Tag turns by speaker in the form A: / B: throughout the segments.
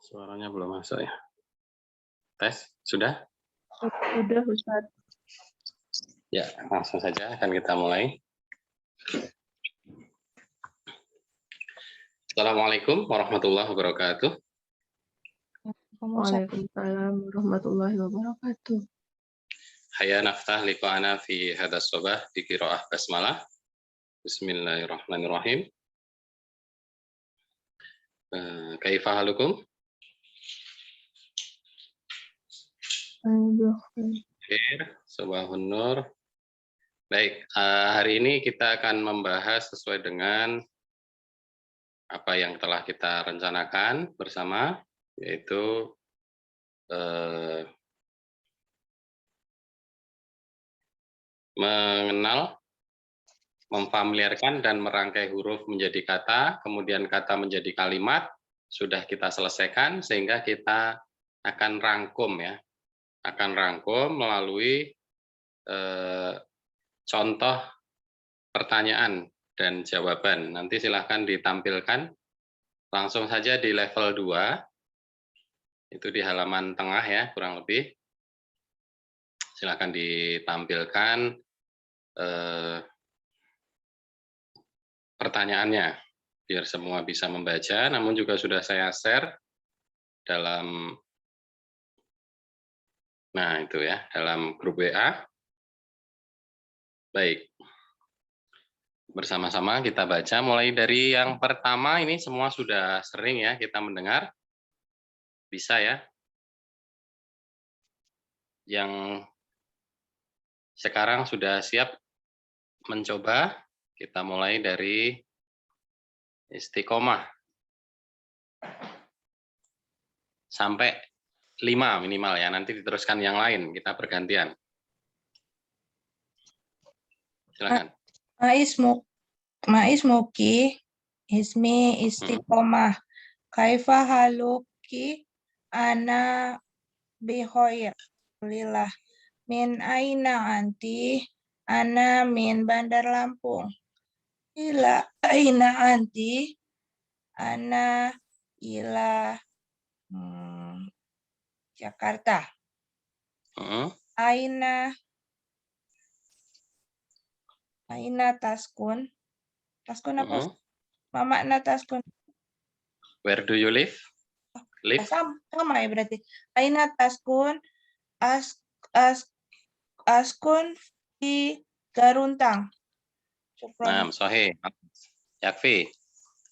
A: Suaranya belum masuk ya. Tes, sudah?
B: Sudah, Ustaz.
A: Ya, langsung saja akan kita mulai. Assalamualaikum warahmatullahi wabarakatuh.
B: Waalaikumsalam warahmatullahi wabarakatuh.
A: Hayya naftah liqa'ana fi hadas sobah di qiraah basmalah. Bismillahirrahmanirrahim. Kaifa halukum? Khair, subahun nur. Baik, hari ini kita akan membahas sesuai dengan apa yang telah kita rencanakan bersama, yaitu mengenal, memfamiliarkan dan merangkai huruf menjadi kata, kemudian kata menjadi kalimat, sudah kita selesaikan sehingga kita akan rangkum ya, akan rangkum melalui contoh pertanyaan dan jawaban. Nanti silahkan ditampilkan langsung saja di level 2, itu di halaman tengah ya, kurang lebih. Silahkan ditampilkan pertanyaannya, biar semua bisa membaca, namun juga sudah saya share dalam, nah itu ya, dalam grup WA. Baik, bersama-sama kita baca, mulai dari yang pertama ini semua sudah sering ya kita mendengar, bisa ya. Yang sekarang sudah siap mencoba, kita mulai dari istiqomah. Sampai 5 minimal ya, nanti diteruskan yang lain, kita bergantian. Silakan.
C: Maismuki ismi istiqomah. Kaifa haluki ana bihoir. Lillah. Min aina anti? Ana min Bandar Lampung. Ila aina anti? Ana ila Jakarta. Aina taskun. Taskun apa? Ma makna taskun?
A: Where do you live? Live?
C: Sama ya berarti. Aina taskun askun di Garuntang.
A: Nah, sahih. Yakfi.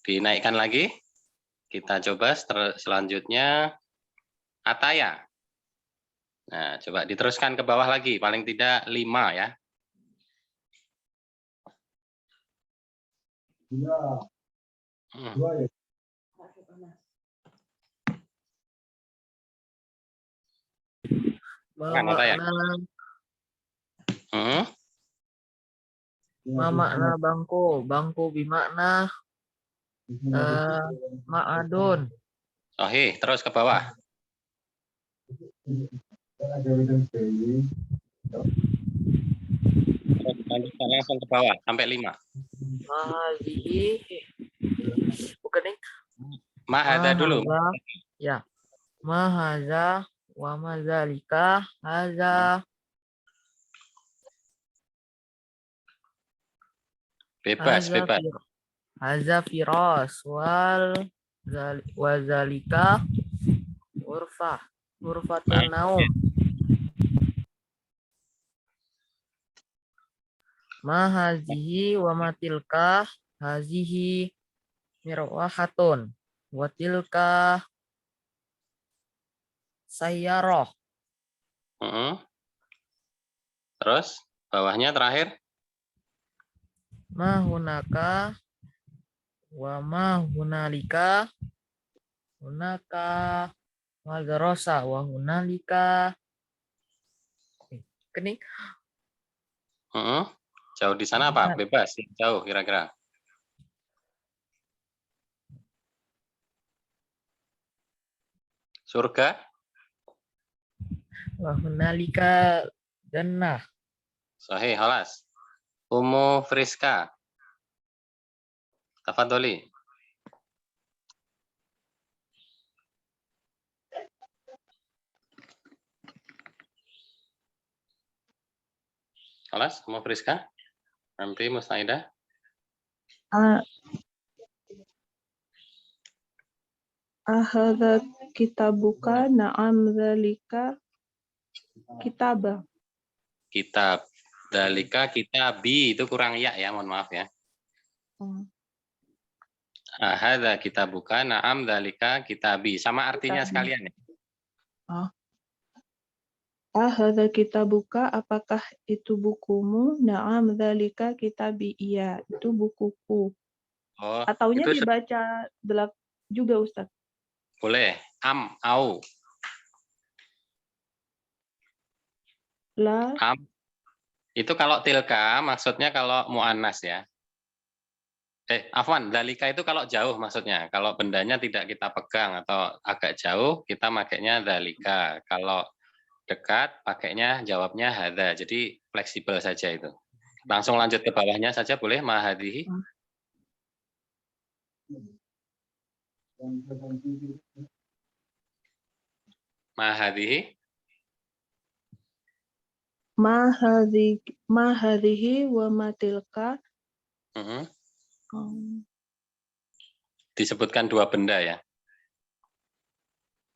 A: Dinaikkan lagi. Kita coba selanjutnya Ataya. Nah, coba diteruskan ke bawah lagi, paling tidak 5 ya.
D: Ma makna bangko? Bangko bimakna ma'adun.
A: Oke, terus ke bawah. Lanjutkan langsung ke bawah sampai 5.
D: Mahazihi, bukan nih?
A: Mahada dulu.
D: Ya. Mahaza wa mazalika haza.
A: Bebas.
D: Haza firas wazalika urfatul naum. Mahazihi wa matilka hazihi mirwahatun watilka sayyarah.
A: Terus bawahnya terakhir.
D: Mahunaka wa mahunalika hunaka madrasah wa hunalika kening.
A: Jauh di sana apa? Bebas, jauh kira-kira. Surga.
D: Wa hunalika jannah.
A: Sahih, halas. Umu Friska. Tafadholi. Kelas, kamu Friska? Rampi, Mustaidah?
B: A- Ahadha kitabuka? Na'am dzalika kitaba.
A: Kitab. Dalika kitabi, itu kurang ya, mohon maaf ya.
B: Oh,
A: Ahadha kitabuka, na'am dalika kitabi. Sama artinya
B: kitabi.
A: sekalian ya.
B: Ahadha kitabuka? Apakah itu bukumu? Na'am dzalika kitabi. Iya, itu bukuku.
A: Oh,
B: Ataunya
A: itu
B: dibaca juga Ustaz.
A: boleh. Au.
B: La
A: Itu kalau tilka maksudnya kalau mu'annas ya. Afwan, dalika itu kalau jauh maksudnya. Kalau bendanya tidak kita pegang atau agak jauh, kita makainya dalika. Kalau dekat, pakainya jawabnya hadza. Jadi fleksibel saja itu. Langsung lanjut ke bawahnya saja boleh, mahadihi. Mahadihi.
B: ma hadhihi wa ma tilka.
A: Disebutkan dua benda ya.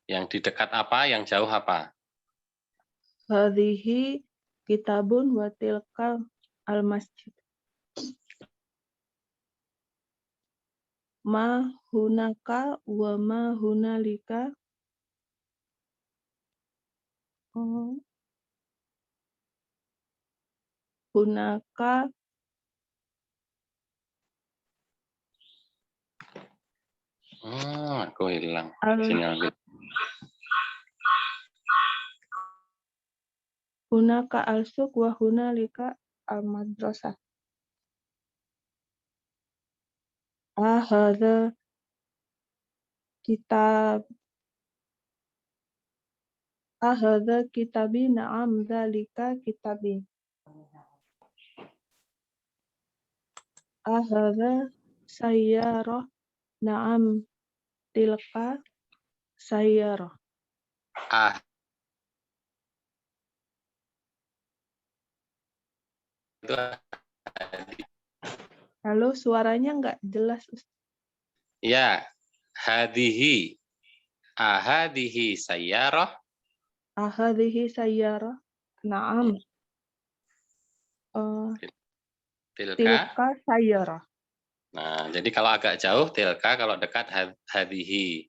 A: Yang di dekat apa, yang jauh apa?
B: Hadhihi kitabun wa tilka al masjid. Ma hunaka wa ma hunalika. Hunaka
A: Aku hilang
B: al
A: sinyal.
B: hunaka al suq wa hunalika al madrasah. Ahadha kitab Ahadha kitabi? Na'am dzalika kitabi. Ahadha sayyarah? Na'am tilka sayyarah.
A: Itu
B: Halo, suaranya nggak jelas, Ustaz.
A: ya, hadihi. Ahadihi sayyarah.
B: Ahadhihi sayyarah? Na'am.
A: Tilka.
B: Tilka sayyarah.
A: Nah, jadi kalau agak jauh tilka, kalau dekat hadihi.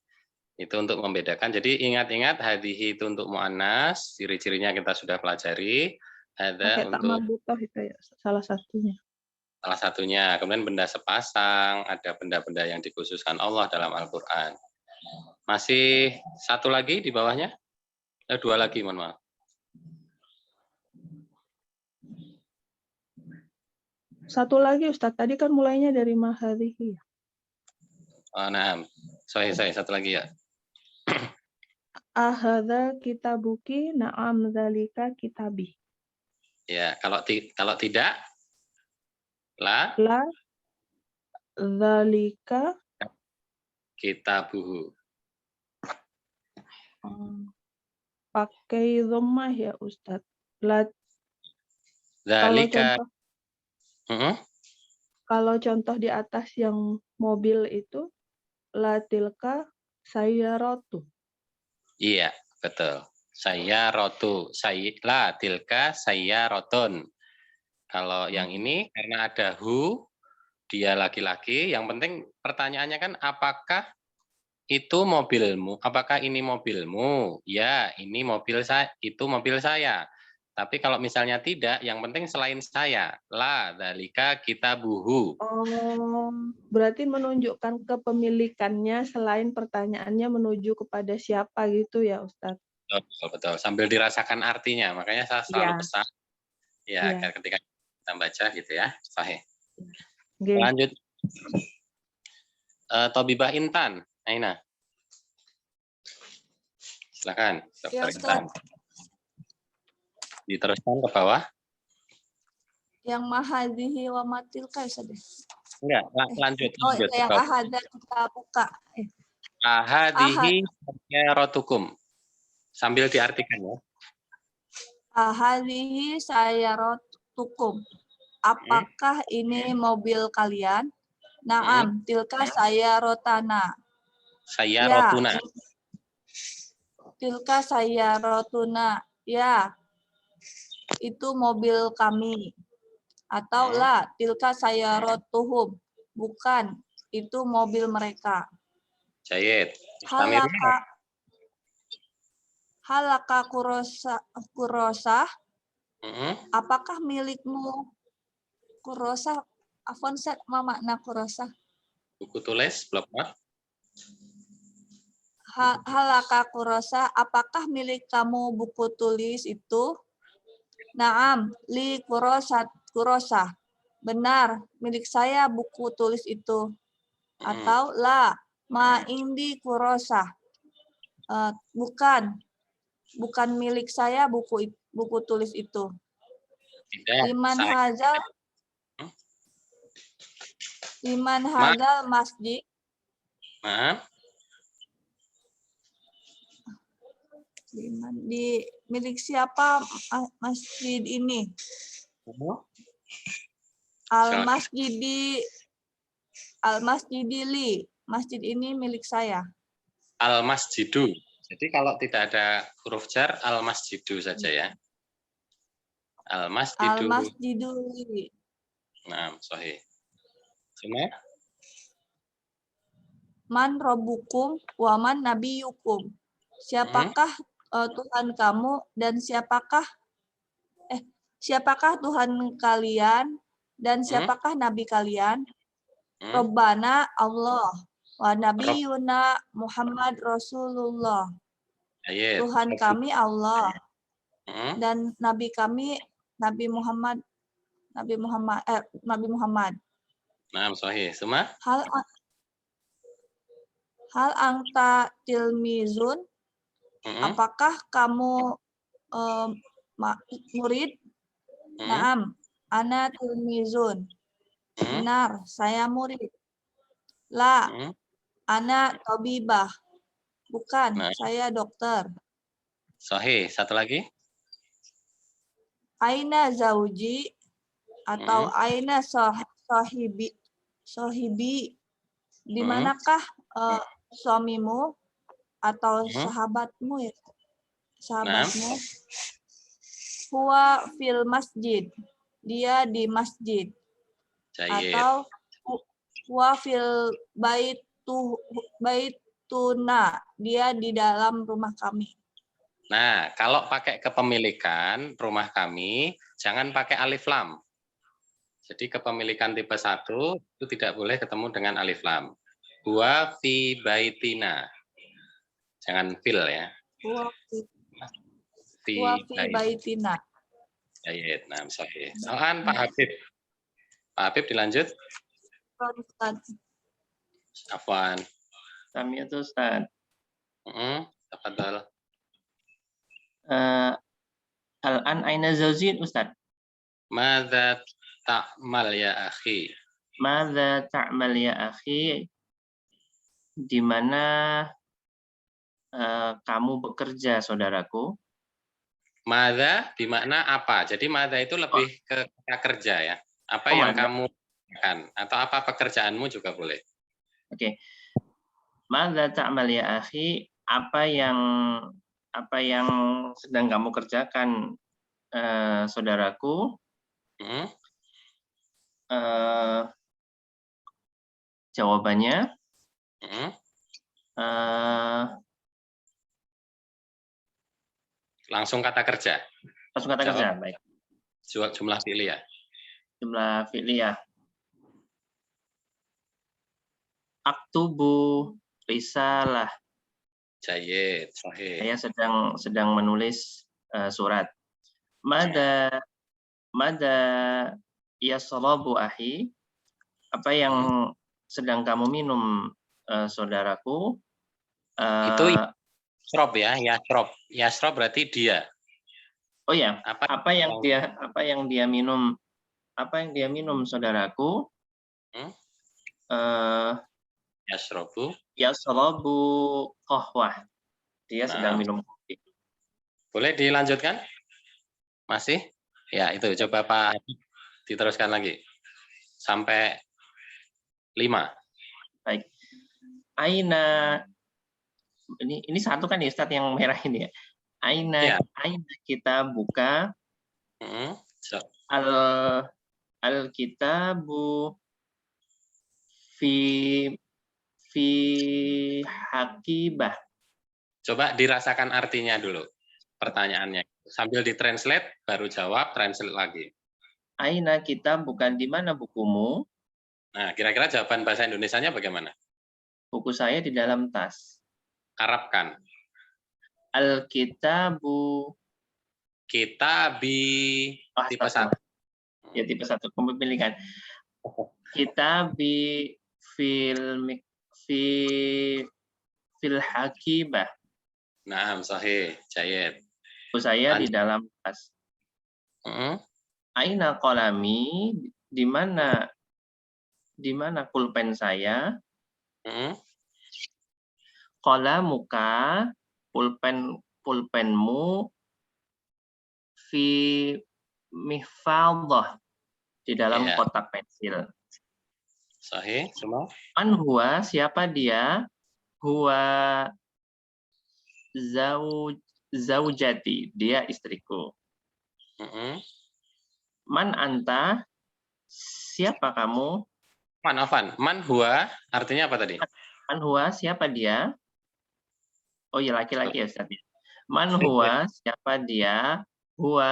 A: Itu untuk membedakan. Jadi ingat-ingat hadihi itu untuk mu'annas, ciri-cirinya kita sudah pelajari.
B: Pakai
A: Ada
B: tak
A: untuk
B: marbutoh itu ya, salah satunya.
A: salah satunya. Kemudian benda sepasang, ada benda-benda yang dikhususkan Allah dalam Al-Qur'an. Masih satu lagi di bawahnya? Dua lagi, mohon maaf.
B: Satu lagi Ustaz, tadi kan mulainya dari mahadhihi.
A: Nah, saya satu lagi ya.
B: Ahadha kitabuki? Na'am dzalika kitabi.
A: Ya, kalau tidak la
B: Dzalika
A: kitabuhu.
B: Pakai dhammah ya Ustaz.
A: Dzalika.
B: Kalau contoh di atas yang mobil itu la tilka sayyaratu.
A: Iya, betul. Sayyaratu. La tilka sayyaratun. Kalau yang ini karena ada hu, dia laki-laki, yang penting pertanyaannya kan apakah itu mobilmu? Apakah ini mobilmu? Ya, ini mobil saya, itu mobil saya. Tapi kalau misalnya tidak, yang penting selain saya. La dzalika kitabuhu.
B: Berarti menunjukkan kepemilikannya selain pertanyaannya menuju kepada siapa gitu ya Ustaz?
A: Betul. Sambil dirasakan artinya, makanya saya selalu pesan. Ya, ketika kita baca gitu ya, sahih. Lanjut. Tobibah Intan, Aina. Silakan, Dr. Intan. Diteruskan ke bawah.
E: Yang mahadhihi wa matilka Ustaz.
A: Enggak, lanjut.
E: Yang ahadha kita buka.
A: Ahadhihi sayyaratukum. Sambil diartikan ya.
E: Ahadhihi sayyaratukum. sayyaratukum. Apakah ini mobil kalian? Naam, tilka sayyarotana.
A: Sayyarotuna.
E: Tilka sayyarotuna. Ya, itu mobil kami. Atau la, tilka sayyarotuhum. Bukan, itu mobil mereka.
A: Jayid. Istamirna.
E: Halaka kurosah. Apakah milikmu kurosah? Afwan, Ustaz, apa makna kurosah?
A: Buku tulis, bloknot.
E: Halaka kurosah, apakah milik kamu buku tulis itu? Naam, li kurosah. Benar, milik saya buku tulis itu. Atau la, ma indi kurosah. Bukan milik saya buku tulis itu.
A: Tidak.
E: Liman hadzal masjid.
A: Maaf.
E: Milik siapa masjid ini? Al-masjidili. Masjid ini milik saya.
A: Al-masjidu. Jadi kalau tidak ada huruf jar, al-masjidu saja ya. Al-masjidu.
E: Al-masjiduli.
A: Nah, sahih. Cuma
E: Man robbukum wa man nabiyukum. Siapakah Tuhan kamu dan siapakah Tuhan kalian dan siapakah nabi kalian? Rabbana Allah wa nabiyuna Muhammad Rasulullah. Tuhan kami Allah dan nabi kami Nabi Muhammad.
A: Nah, sahih. Semua?
E: Hal anta tilmizun. Apakah kamu murid? Naam, ana tilmizun. Benar, saya murid. La, ana tabibah. Bukan, saya dokter.
A: Sahih. Satu lagi.
E: Aina zauji atau aina sahibi. Di manakah suamimu atau sahabatmu ya? Sahabatmu. Huwa fil masjid. Dia di masjid.
A: Jayid.
E: Atau huwa fil baituna. Dia di dalam rumah kami.
A: Nah, kalau pakai kepemilikan rumah kami, jangan pakai alif lam. Jadi kepemilikan tipe 1 itu tidak boleh ketemu dengan alif lam. Huwa fi baitina. Jangan fil ya.
E: Huwa fi baitina.
A: Jayid. Nah, sahih. Soalan Pak Habib. Pak Habib dilanjut. Afwan.
F: Kami itu Ustaz.
A: Tafadhal.
F: Al-an aina zaujin Ustaz?
A: Madza ta'mal ya akhi?
F: Madza ta'mal ya akhi? Di mana kamu bekerja, saudaraku?
A: Madza bermakna apa? Jadi madza itu lebih ke kata kerja ya. Apa yang kamu lakukan atau apa pekerjaanmu juga boleh.
F: Oke. Madza ta'mal ya akhi? Apa yang sedang kamu kerjakan, saudaraku? Jawabannya
A: langsung kata kerja.
F: Langsung kata kerja, baik.
A: Jumlah fi'liyah.
F: Jumlah fi'liyah. Aktubu risalah.
A: Jayid, sahih.
F: Saya sedang menulis surat. Mada yasrabu ahi? Apa yang sedang kamu minum, saudaraku?
A: Itu yasrob ya, yasrob. Yasrob berarti dia.
F: Oh ya, apa yang dia minum? Apa yang dia minum, saudaraku? Yasrabu qahwah. Dia sedang minum kopi.
A: Boleh dilanjutkan? Masih? Ya, itu coba Pak diteruskan lagi. Sampai 5.
F: Baik. Aina, ini satu kan ya Ustadz yang merah ini ya.
A: Ya.
F: Aina kita buka al-kitabu fi hakibah.
A: Coba dirasakan artinya dulu pertanyaannya. Sambil ditranslate, baru jawab, translate lagi.
F: Aina kita bukan di mana bukumu?
A: Nah, kira-kira jawaban bahasa Indonesianya bagaimana?
F: Buku saya di dalam tas.
A: Arabkan.
F: Al-kitabu.
A: Kitabi. Tipe 1.
F: Ya, tipe 1. Kepemilikan. Kitabi fil hakibah.
A: Nah, sahih, Jayed.
F: Buku saya di dalam tas. Aina qalami, di mana pulpen saya? Qalamuka, pulpenmu fi mihfadhah, di dalam kotak pensil.
A: Sahih, semua.
F: Man huwa, siapa dia? Huwa zaujati, dia istriku. Man anta, siapa kamu?
A: Man huwa, artinya apa tadi?
F: Man huwa, siapa dia? Oh iya, laki-laki ya Ustaz. Man huwa, siapa dia? Huwa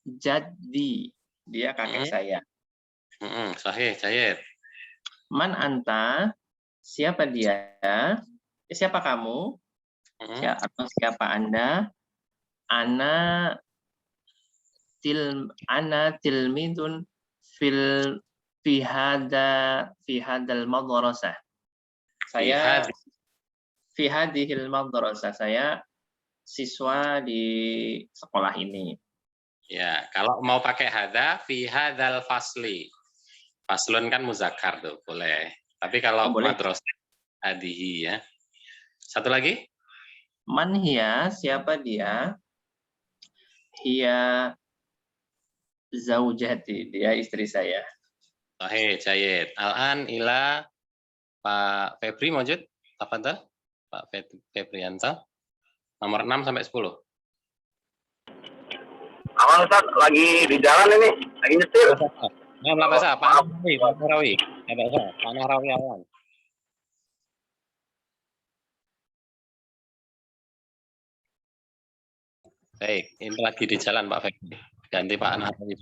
F: jaddi, dia kakek saya.
A: Sahih, Jayed.
F: Man anta, siapa dia? Siapa kamu? Atau siapa Anda? Ana tilmidun fi hadal madrasah. Saya fi hadhil madrasah. Saya siswa di sekolah ini.
A: Ya, kalau mau pakai hadza fi hadzal fasli. Faslun kan muzakkar tuh, boleh. Tapi kalau madrasah hadhihi ya. Satu lagi?
F: Man hiya, siapa dia? Hiya zaujati, dia istri saya.
A: Sahih, Jayed. Al-an ila Pak Febri mawjud? Tafadhal. Pak Febrianto. Nomor 6 sampai 10.
G: Awal Ustaz, lagi di jalan ini, lagi nyetir.
A: Nah, bahasa Pak Nahrawi. Pak Nahrawi awal. Baik, ini lagi di jalan Pak Febri. Ganti Pak Nahrawi.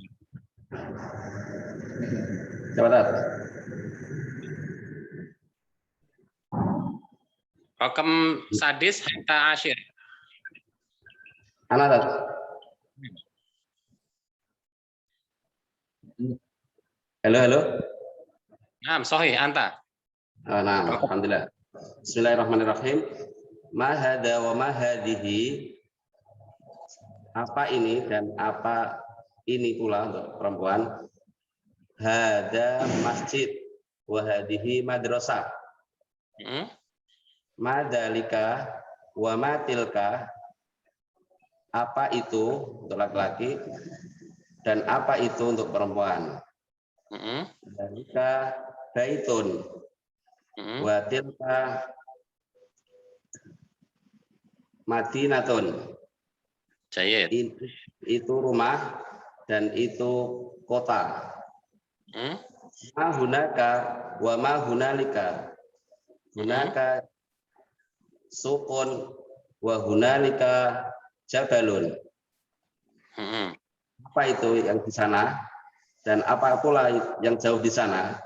G: Coba.
A: Rokem sadis hatta asyir.
G: Anak. Halo.
A: Nah, sahih, anta.
G: Nah, alhamdulillah. Bismillahirrahmanirrahim. Ma hadza wa ma hadhihi. Apa ini dan apa ini pula untuk perempuan. Hadza masjid wa hadhihi madrasah. Madzalika wa ma tilka. Apa itu untuk laki-laki dan apa itu untuk perempuan. Dzalika baitun wa tilka madinatun.
A: Jayed.
G: Itu rumah dan itu kota. Ma hunaka wa ma hunalika. Hunaka sukun wa hunalika jabalun. Apa itu yang di sana dan apa pula yang jauh di sana?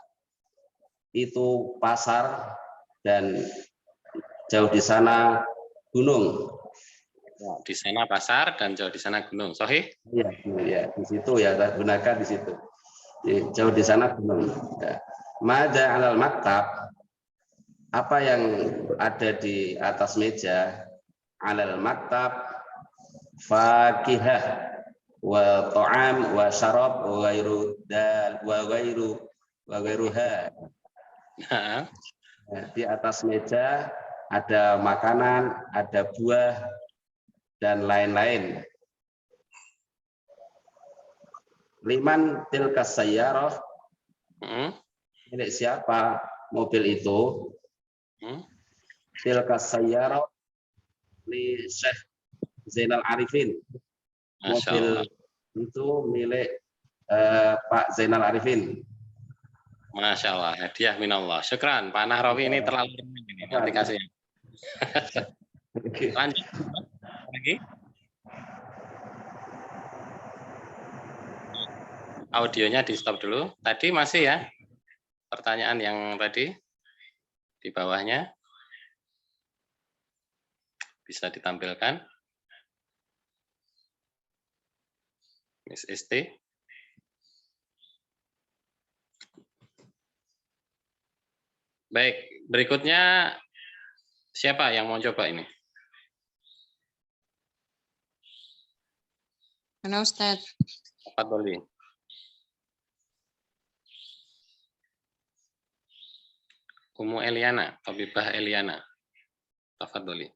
G: Itu pasar dan jauh di sana gunung.
A: Ya, di sana pasar dan jauh di sana gunung. Sahih?
G: Iya, di situ ya, gunakan di situ. Jauh di sana gunung. Ya. Mada alal maktab, apa yang ada di atas meja? Alal maktab fakihah wa ta'am wa syarab wa ghairuha. Nah, di atas meja ada makanan, ada buah, dan lain-lain. Liman tilkas sayyarah, milik siapa mobil itu? Tilkas sayyarah li Syekh Zainal Arifin.
A: Masya
G: Mobil
A: Allah.
G: itu milik Pak Zainal Arifin.
A: Masya Allah, hadiah minallah. Syukran, Pak Nahrawi ini terlalu rendah ini. Nanti kasih. Lanjut lagi. Audionya di stop dulu. Tadi masih ya pertanyaan yang tadi di bawahnya bisa ditampilkan. Miss Isti. Baik, berikutnya siapa yang mau coba ini?
H: Mana Ustadz?
A: Tafadholi. Umu Eliana, Tabibah Eliana. Tafadholi.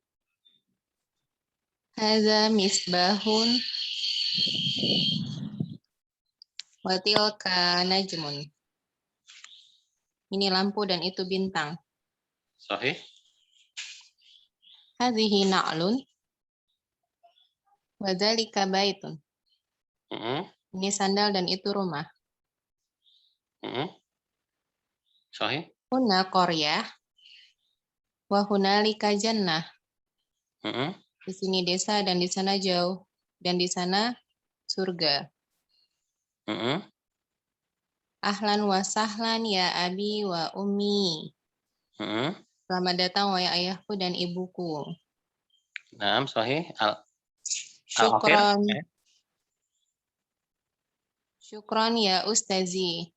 H: Hadza misbahun wa tilka najmun. Ini lampu dan itu bintang.
A: Sahih?
H: Hadhihi na'lun wa dzalika baitun. Ini sandal dan itu rumah.
A: Sahih?
H: Huna qaryah wa hunalika jannah. Di sini desa dan di sana jauh dan di sana surga. Ahlan wa sahlan ya abi wa ummi. Selamat datang wahai ayahku dan ibuku.
A: Naam, sahih.
H: Syukron. Syukron ya ustazi.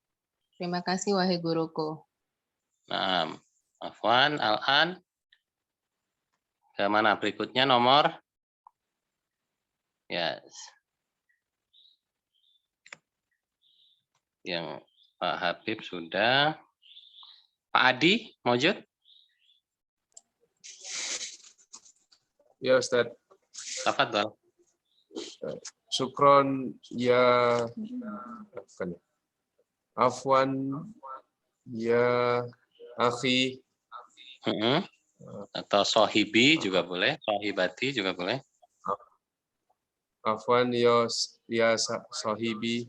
H: Terima kasih wahai guruku.
A: Naam. Afwan, al-an. Ke mana berikutnya nomor? Yes. Yang Pak Habib sudah. Pak Adi, mawjud?
I: Ya Ustaz.
A: Tafadhol.
I: Syukron ya afwan ya akhi.
A: Atau sohibi juga boleh, sohibati juga boleh.
I: Afwan ya sahibi.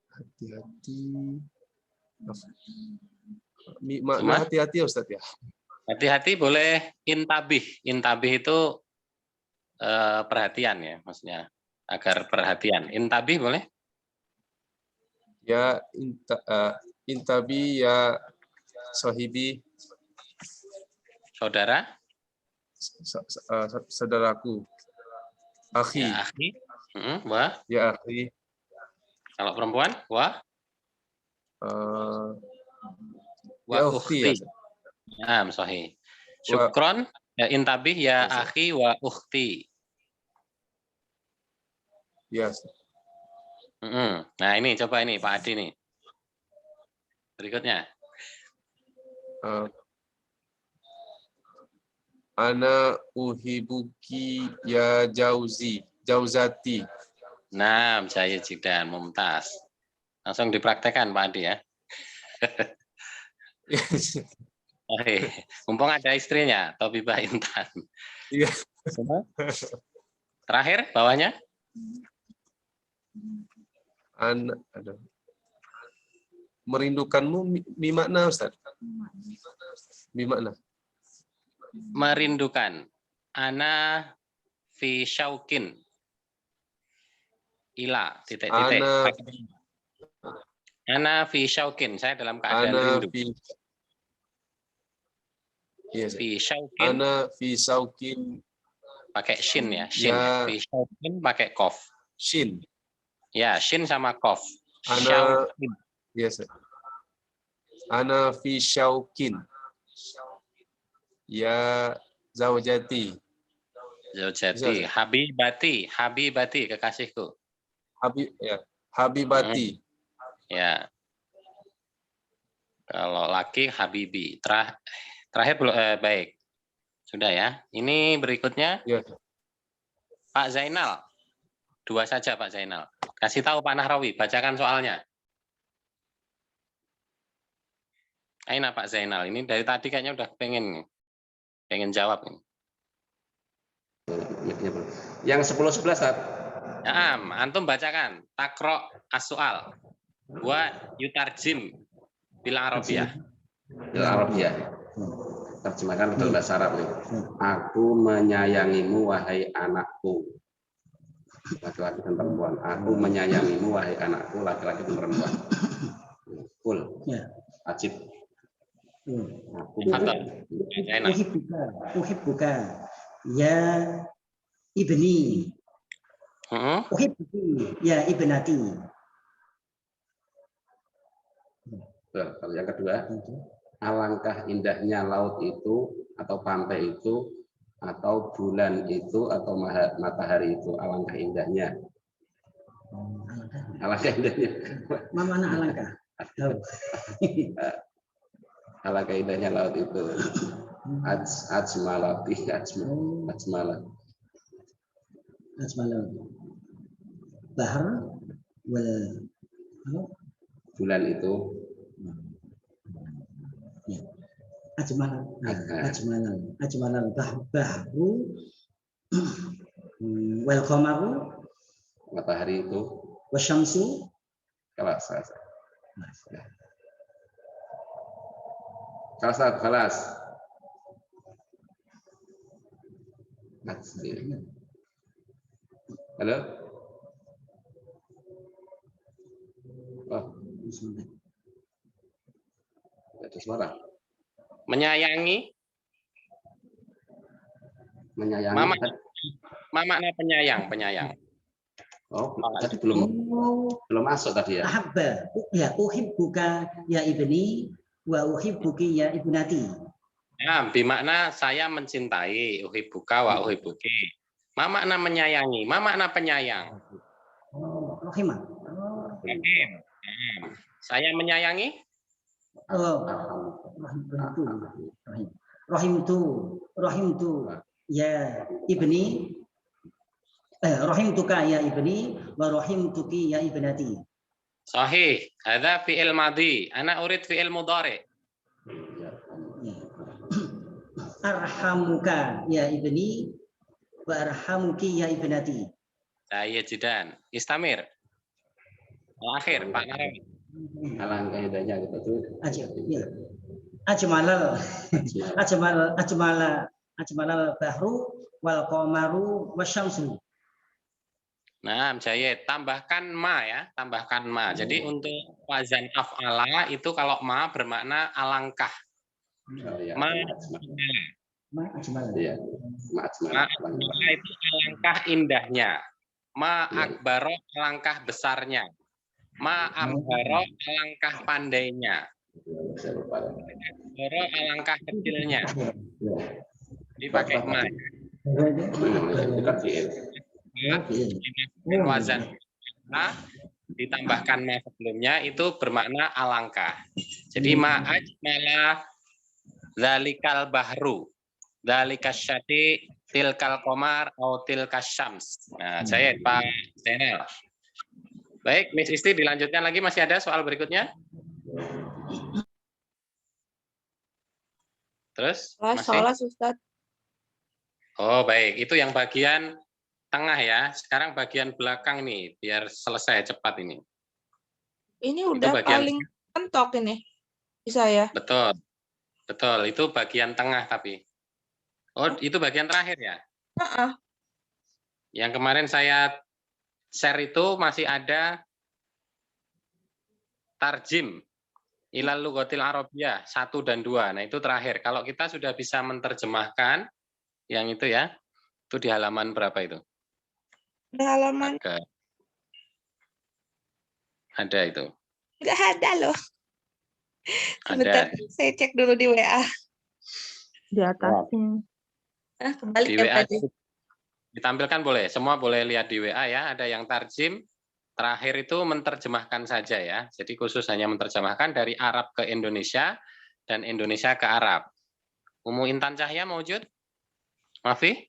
I: Hati-hati. Makna hati-hati ya Ustaz ya.
A: Hati-hati boleh intabih. Intabih itu perhatian ya, maksudnya agar perhatian. Intabih boleh?
I: Ya intabi ya sahibi.
A: Saudara?
I: Saudaraku. Akhi.
A: Ya, akhi. Wah.
I: Ya akhi.
A: Kalau perempuan? Wah.
I: Ya ukhti.
A: Nah, sahih. Syukron. Ya, intabih ya akhi wa ukhti.
I: Ya.
A: Nah ini coba ini Pak Adi nih. Berikutnya.
I: Ana uhibuki ya jauzati.
A: Nah, saya jidan mumtaz. Langsung dipraktekkan Pak Adi ya. Oke, mumpung ada istrinya, Tabibah Intan.
I: Iya.
A: Terakhir bawahnya.
I: Merindukanmu mi makna Ustaz? Mi makna.
A: Merindukan. Ana fi syaukin. Ila titik-titik. Ana fi syaukin. Saya dalam keadaan rindu. Fi syaukin.
I: Ana fi syaukin.
A: Pakai shin ya. Shin. Ya. Fi syaukin pakai kof.
I: Shin.
A: Ya, shin sama kof.
I: Ana. Yes. Ana fi syaukin. Ya zaujati.
A: Zaujati. Habibati kekasihku.
I: Habibati.
A: Ya. Kalau laki habibi. Terakhir baik. Sudah ya. Ini berikutnya
I: Ya.
A: Pak Zainal. 2 saja Pak Zainal. Kasih tahu Pak Nahrawi, bacakan soalnya. Aina Pak Zainal, ini dari tadi kayaknya udah pengen jawab ini.
G: Yang 10-11 Ustaz.
A: Naam, antum bacakan takro as-soal wa yutarjim bil arabiyah.
G: Bil Arabiyah. Terjemahkan dalam bahasa Arab nih. Aku menyayangimu wahai anakku. Laki-laki dan perempuan. Aku menyayangimu wahai anakku, laki-laki dan perempuan. Kul. Ajib. Aku
A: Zainal.
J: Uhibbuka ya ibni. Uhibbuki ya ibnati.
G: Kalau yang kedua, alangkah indahnya laut itu atau pantai itu atau bulan itu atau matahari itu, alangkah indahnya. Alangkah indahnya.
J: Mana alangkah?
G: Alangkah indahnya laut itu. Ajmalati, ajmala. Bahar wal bulan itu. Ajmalal bahru wal qamaru, matahari itu, wasyamsu, kalas. Halo. Oh, ada suara.
A: Menyayangi. Makna penyayang.
G: Oh, tadi belum masuk tadi ya.
J: Ahabba ya uhibbuka ya ibni wa uhibbuki ya ibnati.
A: Nah, bimakna saya mencintai, uhibbuka wa uhibbuki. Ma makna menyayangi, ma makna penyayang.
J: Rahimah.
A: Rahim. Saya menyayangi.
J: Rahimtu ya ibni. Rahimtuka ya ibni wa rahimtuki ya ibnati.
A: Sahih. Hadza fi'il madhi. Ana urid fi'il mudhari.
J: Arhamuka ya ibni wa arhamuki ya ibnati.
A: Saya jidan. Istamir. Akhir Pak Narawi.
G: Alangkah indahnya gitu.
J: Ajmalal bahru wal qamaru wasyamsu.
A: Nah, Jayed, tambahkan ma ya, tambahkan ma. Jadi untuk wazan af'ala itu kalau ma bermakna alangkah. Ma itu alangkah indahnya. Ma akbaro alangkah besarnya. Ma ambaro alangkah pandainya. Akbaro alangkah kecilnya. Dipakai ma. Wazan ditambahkan ma sebelumnya itu bermakna alangkah. Jadi ma ajmala zalikal bahru, zalikas syati, tilkal qamar atau tilkas syams. Nah, saya Pak Zainal. Baik, Miss Isti dilanjutkan lagi, masih ada soal berikutnya? Terus?
E: Salah, Ustaz.
A: Oh, baik. Itu yang bagian tengah ya. Sekarang bagian belakang nih, biar selesai cepat ini.
E: Ini udah paling mentok ini. Bisa ya?
A: Betul. Betul, itu bagian tengah tapi. Oh, itu bagian terakhir ya? Yang kemarin saya share itu masih ada tarjim ilal lughatil arabiyyah 1 dan 2. Nah, itu terakhir. Kalau kita sudah bisa menerjemahkan yang itu ya, itu di halaman berapa itu?
C: Di halaman.
A: Ada itu.
C: Nggak ada loh.
A: Ada.
C: Sebentar, saya cek dulu di WA.
B: Di atasnya.
C: Kembali
A: Di WA ditampilkan boleh. Semua boleh lihat di WA ya. Ada yang tarjim. Terakhir itu menerjemahkan saja ya. Jadi khusus hanya menerjemahkan dari Arab ke Indonesia dan Indonesia ke Arab. Umu Intan Cahya mewujud? Mafi?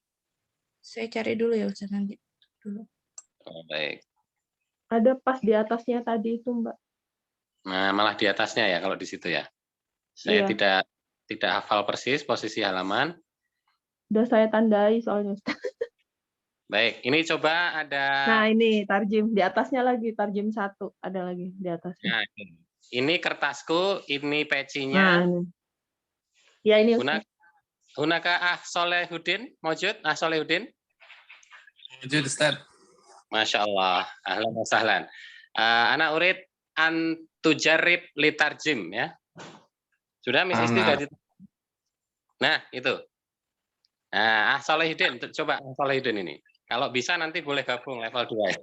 E: Saya cari dulu ya Ustaz nanti. Dulu.
A: Oh, baik.
B: Ada pas di atasnya tadi itu, Mbak.
A: Nah, malah di atasnya ya kalau di situ ya. Saya
B: Iya.
A: tidak hafal persis posisi halaman.
B: Udah saya tandai soalnya, Ustaz.
A: Baik, ini coba ada.
B: Nah, ini tarjim di atasnya lagi, tarjim 1 ada lagi di atasnya.
A: Nah, ini kertasku, ini pecinya.
B: Nah, ini. Ya ini Ustaz.
A: Hunaka Solehudin, Mojud, Solehudin?
I: Mojud, Ustaz.
A: Masya Allah, ahlan wa sahlan. Anak urid antujarib litarjim ya. Sudah Miss Isti sudah Nah, itu. Nah, Solehudin, coba Solehudin ini. Kalau bisa nanti boleh gabung level 2 ya.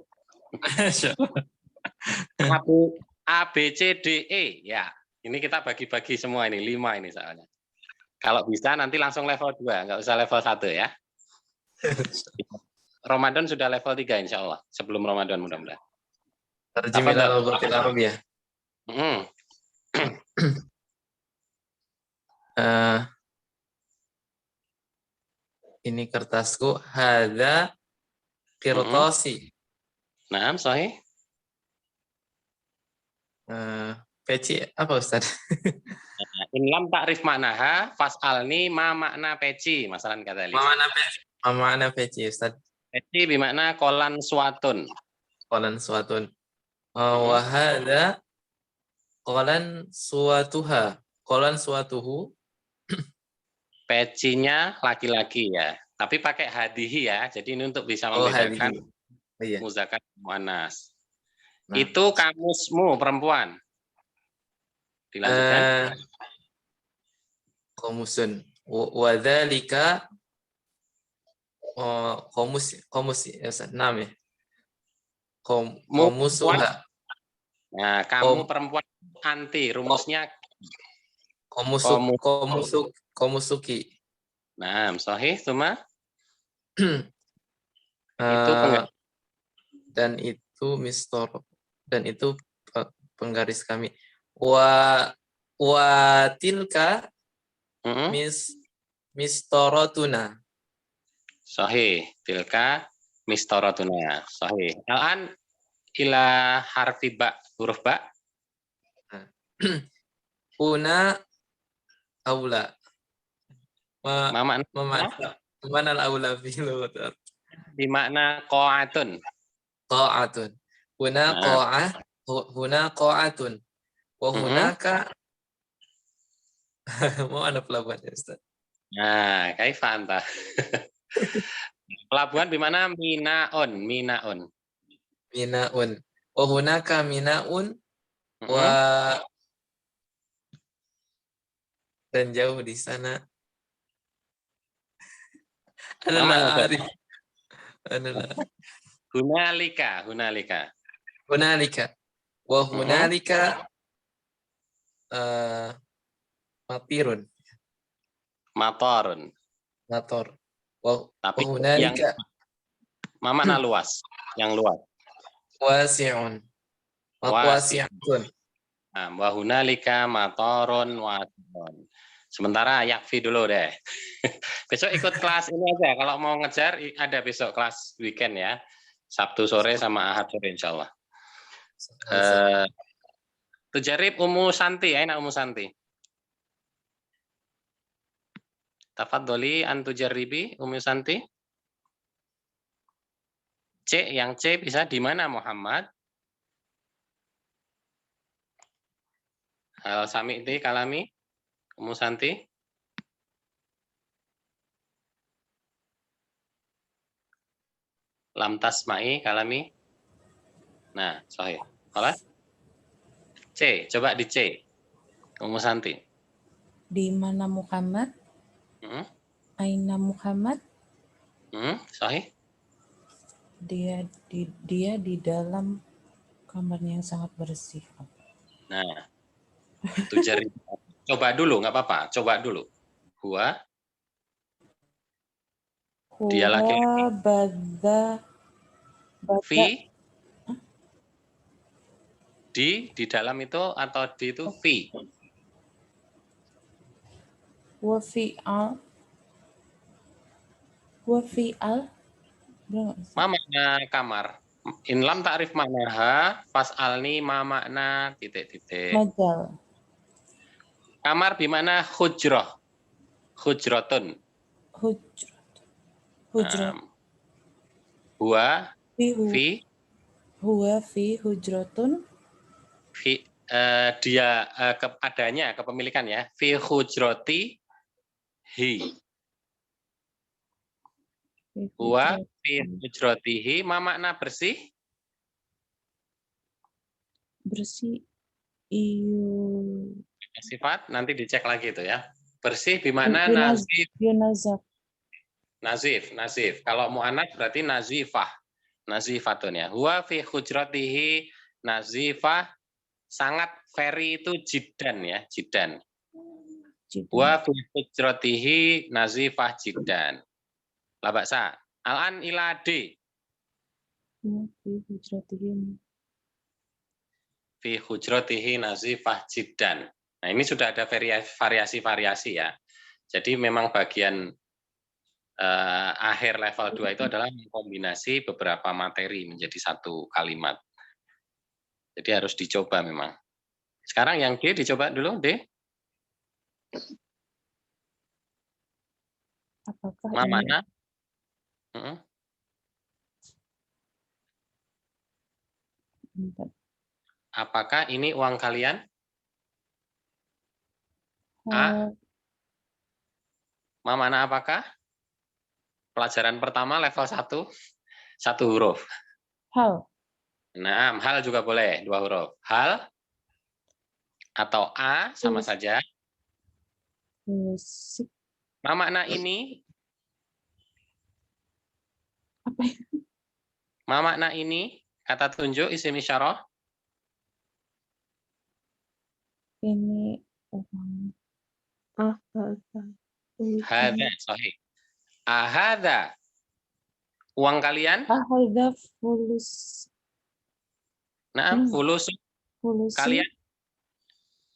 A: A, B, C, D, E. Ya, ini kita bagi-bagi semua ini, 5 ini soalnya. Kalau bisa nanti langsung level 2, nggak usah level 1 ya. Ramadan sudah level 3 insya Allah. Sebelum Ramadan mudah-mudahan.
I: Tarjim ila lughatil Arabiyah. Ini kertasku. Hadza qirtasi.
A: Naam, sahih.
I: Peci apa Ustaz?
A: In lam ta'rif maknaha fas'alni ma makna peci, masalan kata
I: Ma makna peci? Ma makna peci Ustaz?
A: Peci bermakna kolan suatun.
I: Kolan suatun. Wa hadza kolan suatuha. Kolan suatuhu.
A: Pecinya laki-laki ya. Tapi pakai hadihi ya. Jadi ini untuk bisa membedakan muzakkar muannas. Nah. Itu kamusmu perempuan. Dilanjutkan.
I: Komusun. Wa dzalika komus ya Ustaz. 6 ya. Komusuha.
A: Nah, kamu perempuan anti rumusnya
I: komusuki.
A: Nah, sahih semua.
I: Itu dan itu penggaris kami. Wa tilka mistoratuna.
A: Sahih, tilka mistoratuna. Sahih. Al-an ila harfi ba, huruf ba.
I: Una aula. Mana al-aula fi lughat?
A: Di makna qa'atun.
I: Qa'atun. Huna qa'atun. Wa hunaka mau ada pelabuhan ya Ustaz.
A: Nah, kaifa anta? Pelabuhan di mana minaun.
I: Minaun. Wa hunaka minaun dan jauh di sana.
A: Hunalika.
I: Wa hunalika matorun.
A: Tapi
I: hunalika
A: mana luas? Yang luas.
I: Wasi'un. Wasi'un.
A: Wa hunalika matorun wasi'un. Sementara yakfi dulu deh. Besok ikut kelas ini aja. Kalau mau ngejar, ada besok kelas weekend ya. Sabtu sore sama Ahad sore insya Allah. Tujarib Ummu Santi. Enak Ummu Santi. Tafadholi antujaribi Ummu Santi. C, yang C bisa di mana Muhammad? Hal sami itu kalami. Ummu Santi. Lam tasma'i kalami. Nah, sahih. Kalah? C, coba di C. Ummu Santi.
K: Di mana Muhammad? Aina Muhammad?
A: Sahih.
K: Dia di dalam kamarnya yang sangat bersih.
A: Nah, tujarib. Coba dulu, nggak apa-apa. Coba dulu. Huwa. Dia laki-laki. Fi. Di dalam itu atau di itu fi.
K: Wa fi Wa fi al.
A: Ma makna kamar? In lam ta'rif maknaha, fas'alni ma makna titik-titik.
K: Majal.
A: Kamar bimana hujrah. Hujratun.
K: Hujrat.
A: Huwa fi
K: Huwa fi hujratun.
A: Dia adanya kepemilikan ya. Fi hujrati hi. Huwa fi hujratihi, ma makna bersih?
K: Bersih. Iyo.
A: Sifat nanti dicek lagi itu ya. Bersih bimana nazif. Nazif. Kalau mu'anats berarti nazifah. Nazifatun ya. Huwa fi hujratihi nazifah, sangat very itu jiddan ya, jiddan. Huwa fi hujratihi nazifah jiddan. La baksa. Al-an ila D. Fi hujratihi nazifah jiddan. Nah, ini sudah ada variasi-variasi ya. Jadi memang bagian akhir level 2 itu adalah mengkombinasi beberapa materi menjadi satu kalimat. Jadi harus dicoba memang. Sekarang yang D dicoba dulu, D.
K: Apakah
A: Ma mana? Apakah ini uang kalian? A. Ma mana apakah? Pelajaran pertama level 1, 1 huruf.
K: Hal.
A: Nah, hal juga boleh, 2 huruf. Hal atau A sama saja. Ma makna ini?
K: Apa ya?
A: Ma makna ini? Kata tunjuk isim isyarah.
K: Ini
A: Hadza, sahih. Ahadza. Uang kalian?
K: Ahadza fulus.
A: Nah, fulusi. Kalian?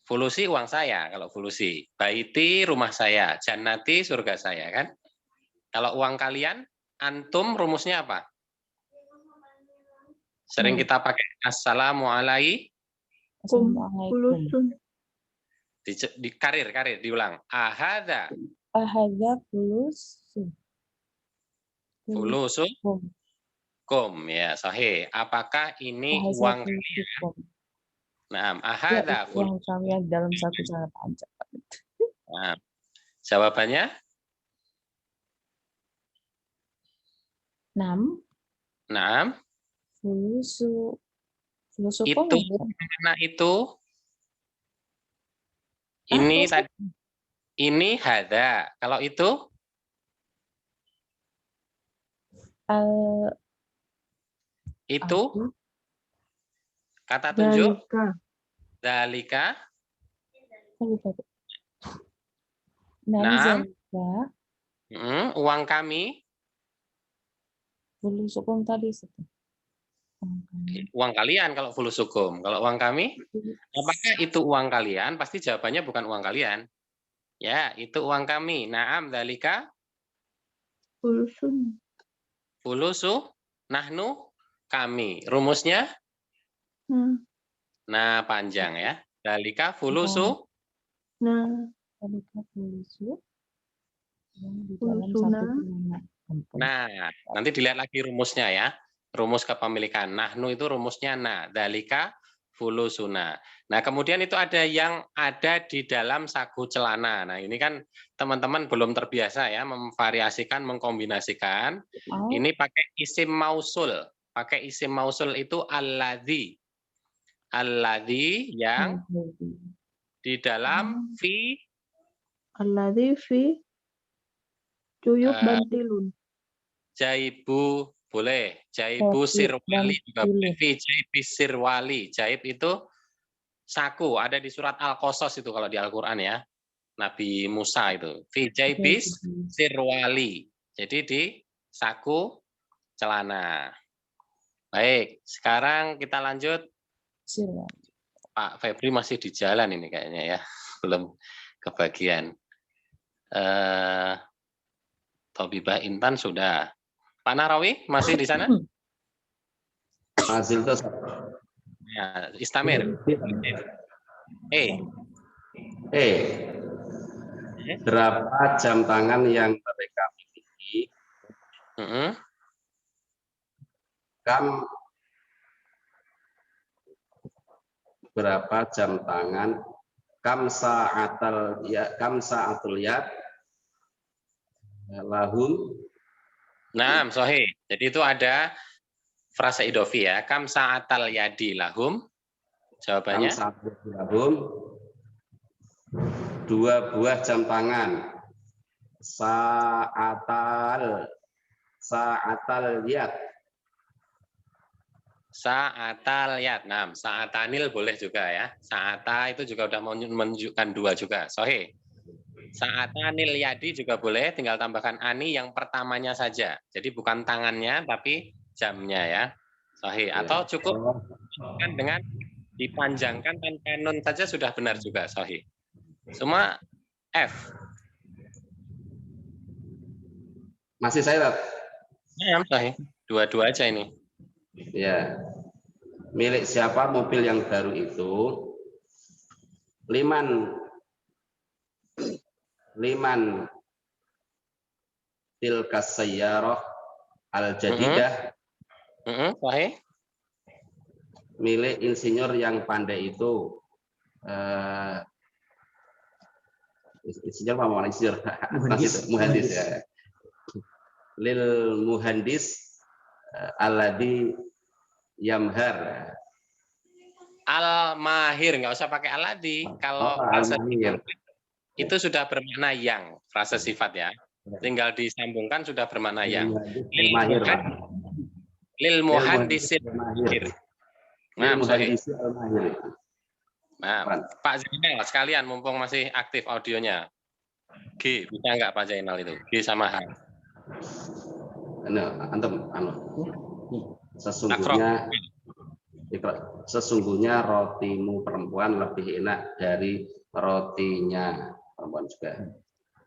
A: Fulusi uang saya kalau fulusi. Baiti rumah saya, jannati surga saya kan. Kalau uang kalian, antum rumusnya apa? Sering kita pakai assalamualaikum.
B: Fulusun.
A: Di karir diulang. Ahadza.
K: Ahadza fulusun.
A: Fulusukum ya, sahih. Apakah ini uang kalian? Nah, ahadza
K: uang kalian dalam satu cara panjang.
A: Nah, jawabannya? 6.
K: Fulusukum.
A: Itu mana itu? Ini tadi. Ini hadza. Kalau itu? Itu? Kata tunjuk? Dalika. Nah. Uang kami.
K: Fulusukum tadi.
A: Uang kalian kalau fulusukum. Kalau uang kami, apakah itu uang kalian? Pasti jawabannya bukan uang kalian. Ya, itu uang kami. Naam, dalika.
B: Fulusun.
A: Fulusu, nahnu, kami. Rumusnya? Nah, panjang ya. Dalika fulusu.
K: Dalika fulusu.
A: Nah, nanti dilihat lagi rumusnya ya. Rumus kepemilikan. Nahnu itu rumusnya na. Dalika fulusuna. Nah, kemudian itu ada yang ada di dalam saku celana. Nah, ini kan teman-teman belum terbiasa ya memvariasikan, mengkombinasikan. Ini pakai isim mausul. Pakai isim mausul itu alladzi. Alladzi yang di dalam fi.
B: Alladzi fi cuyuk bantilun.
A: Jaibu boleh. Jaibu sirwali juga boleh. Fi jaibi sirwali. Jaib itu saku. Ada di surat Al-Qasas itu kalau di Al-Quran ya. Nabi Musa itu. Fi jaibi sirwali. Jadi di saku celana. Baik. Sekarang kita lanjut. Pak Febri masih di jalan ini kayaknya ya. Belum kebagian. Tobibah Intan sudah. Pak Nahrawi masih di sana?
G: Masih itu.
A: Ya, Istamir.
G: Berapa jam tangan yang mereka miliki? Berapa jam tangan? Kam sa'atul yad lahum.
A: Nah, sahih. Jadi itu ada frasa idofi ya. Kam sa'atal yadi lahum. Jawabannya?
G: Kam sa'atul yadi lahum. 2 buah jam tangan. Sa'atal yad.
A: Sa'atal yad. Nah, sa'atanil boleh juga ya. Sa'ata itu juga udah menunjukkan 2 juga. Sahih. Sa'atanil yadi juga boleh, tinggal tambahkan ani yang pertamanya saja. Jadi bukan tangannya, tapi jamnya ya. Sahih. Atau cukup dengan dipanjangkan tanpa nun saja sudah benar juga. Sahih. Semua F.
G: Masih saya,
A: Ya, sahih. 2-2 aja ini.
G: Ya. Milik siapa mobil yang baru itu? Liman tilkas sayyarah al-jadidah.
A: Sahih.
G: Milik insinyur yang pandai itu. Insinyur apa mau insinyur? Muhandis ya. Lil muhandis alladhi yamhar.
A: Al-mahir, nggak usah pakai alladhi. Kalau al-mahir itu sudah bermakna yang, frasa sifat ya. Tinggal disambungkan sudah bermakna yang. Lil muhandisil mahir. Nah, Pak Zainal sekalian, mumpung masih aktif audionya. G, bisa nggak Pak Zainal itu? G sama H.
G: Sesungguhnya rotimu perempuan lebih enak dari rotinya perempuan juga.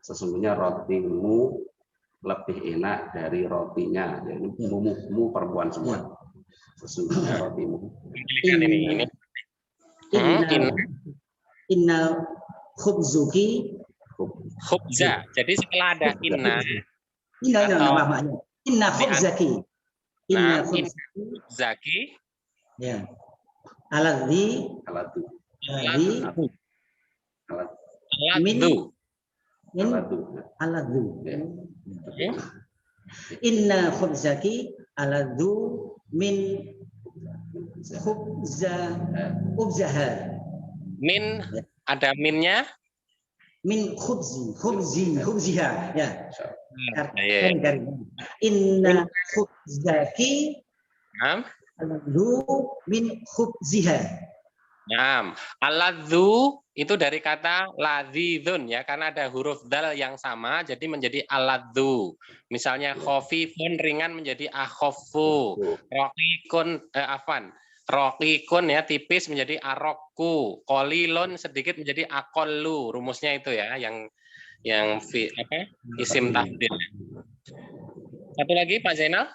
G: Sesungguhnya rotimu lebih enak dari rotinya. Jadi mu perempuan semua. Sesungguhnya rotimu.
J: Innal khubzuki.
A: Khubza. Jadi setelah ada inna.
J: Inna khubzaki. Inna
A: khubzaki.
J: Ya. Aladzi. Inna khubzaki aladzu min khubzaha. Min
A: ada minnya?
J: Min khubziha. Ya. Inna khubzaki aladzu min khubziha.
A: Nah, aladzu itu dari kata ladzizun ya, karena ada huruf dal yang sama jadi menjadi aladzu. Misalnya khafifun ringan menjadi akhaffu. Raqiqun ya tipis menjadi arokku. Qalilun sedikit menjadi aqallu. Rumusnya itu ya yang isim tafdil. Satu lagi Pak Zainal.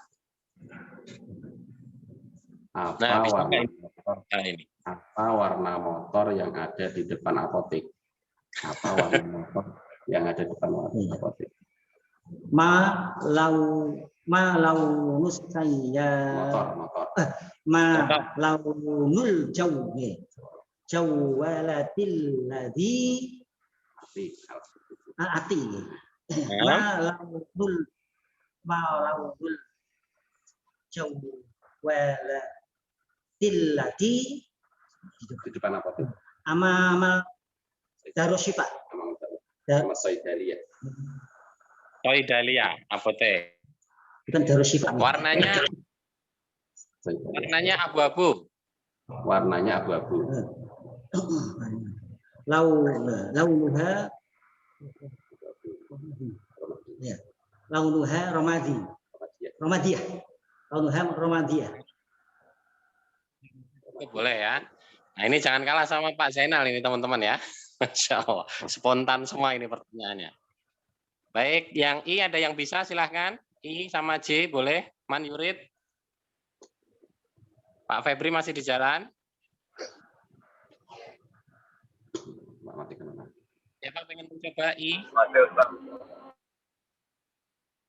G: Apa warna motor yang ada di depan apotek? Apa warna motor yang ada di depan apotek?
J: Ma launus sayyar.
G: Motor.
J: Ma launul jawwalatil ladzi ati. Ma launul jawwalatil ladzi
G: di depan apotek.
J: Ama Darushifa.
G: Sama Soidalia.
A: Soidalia, apotek.
J: Bukan Darushifa.
A: Warnanya abu-abu.
G: Warnanya abu-abu.
J: Launuha ya. Launuha Ramadiyah. Launuha Ramadiyah.
A: Boleh ya. Nah, ini jangan kalah sama Pak Zainal ini teman-teman ya. Masya Allah. Spontan semua ini pertanyaannya. Baik, yang I ada yang bisa silahkan. I sama J boleh. Man Yurid. Pak Febri masih di jalan. Siapa pengen mencoba I?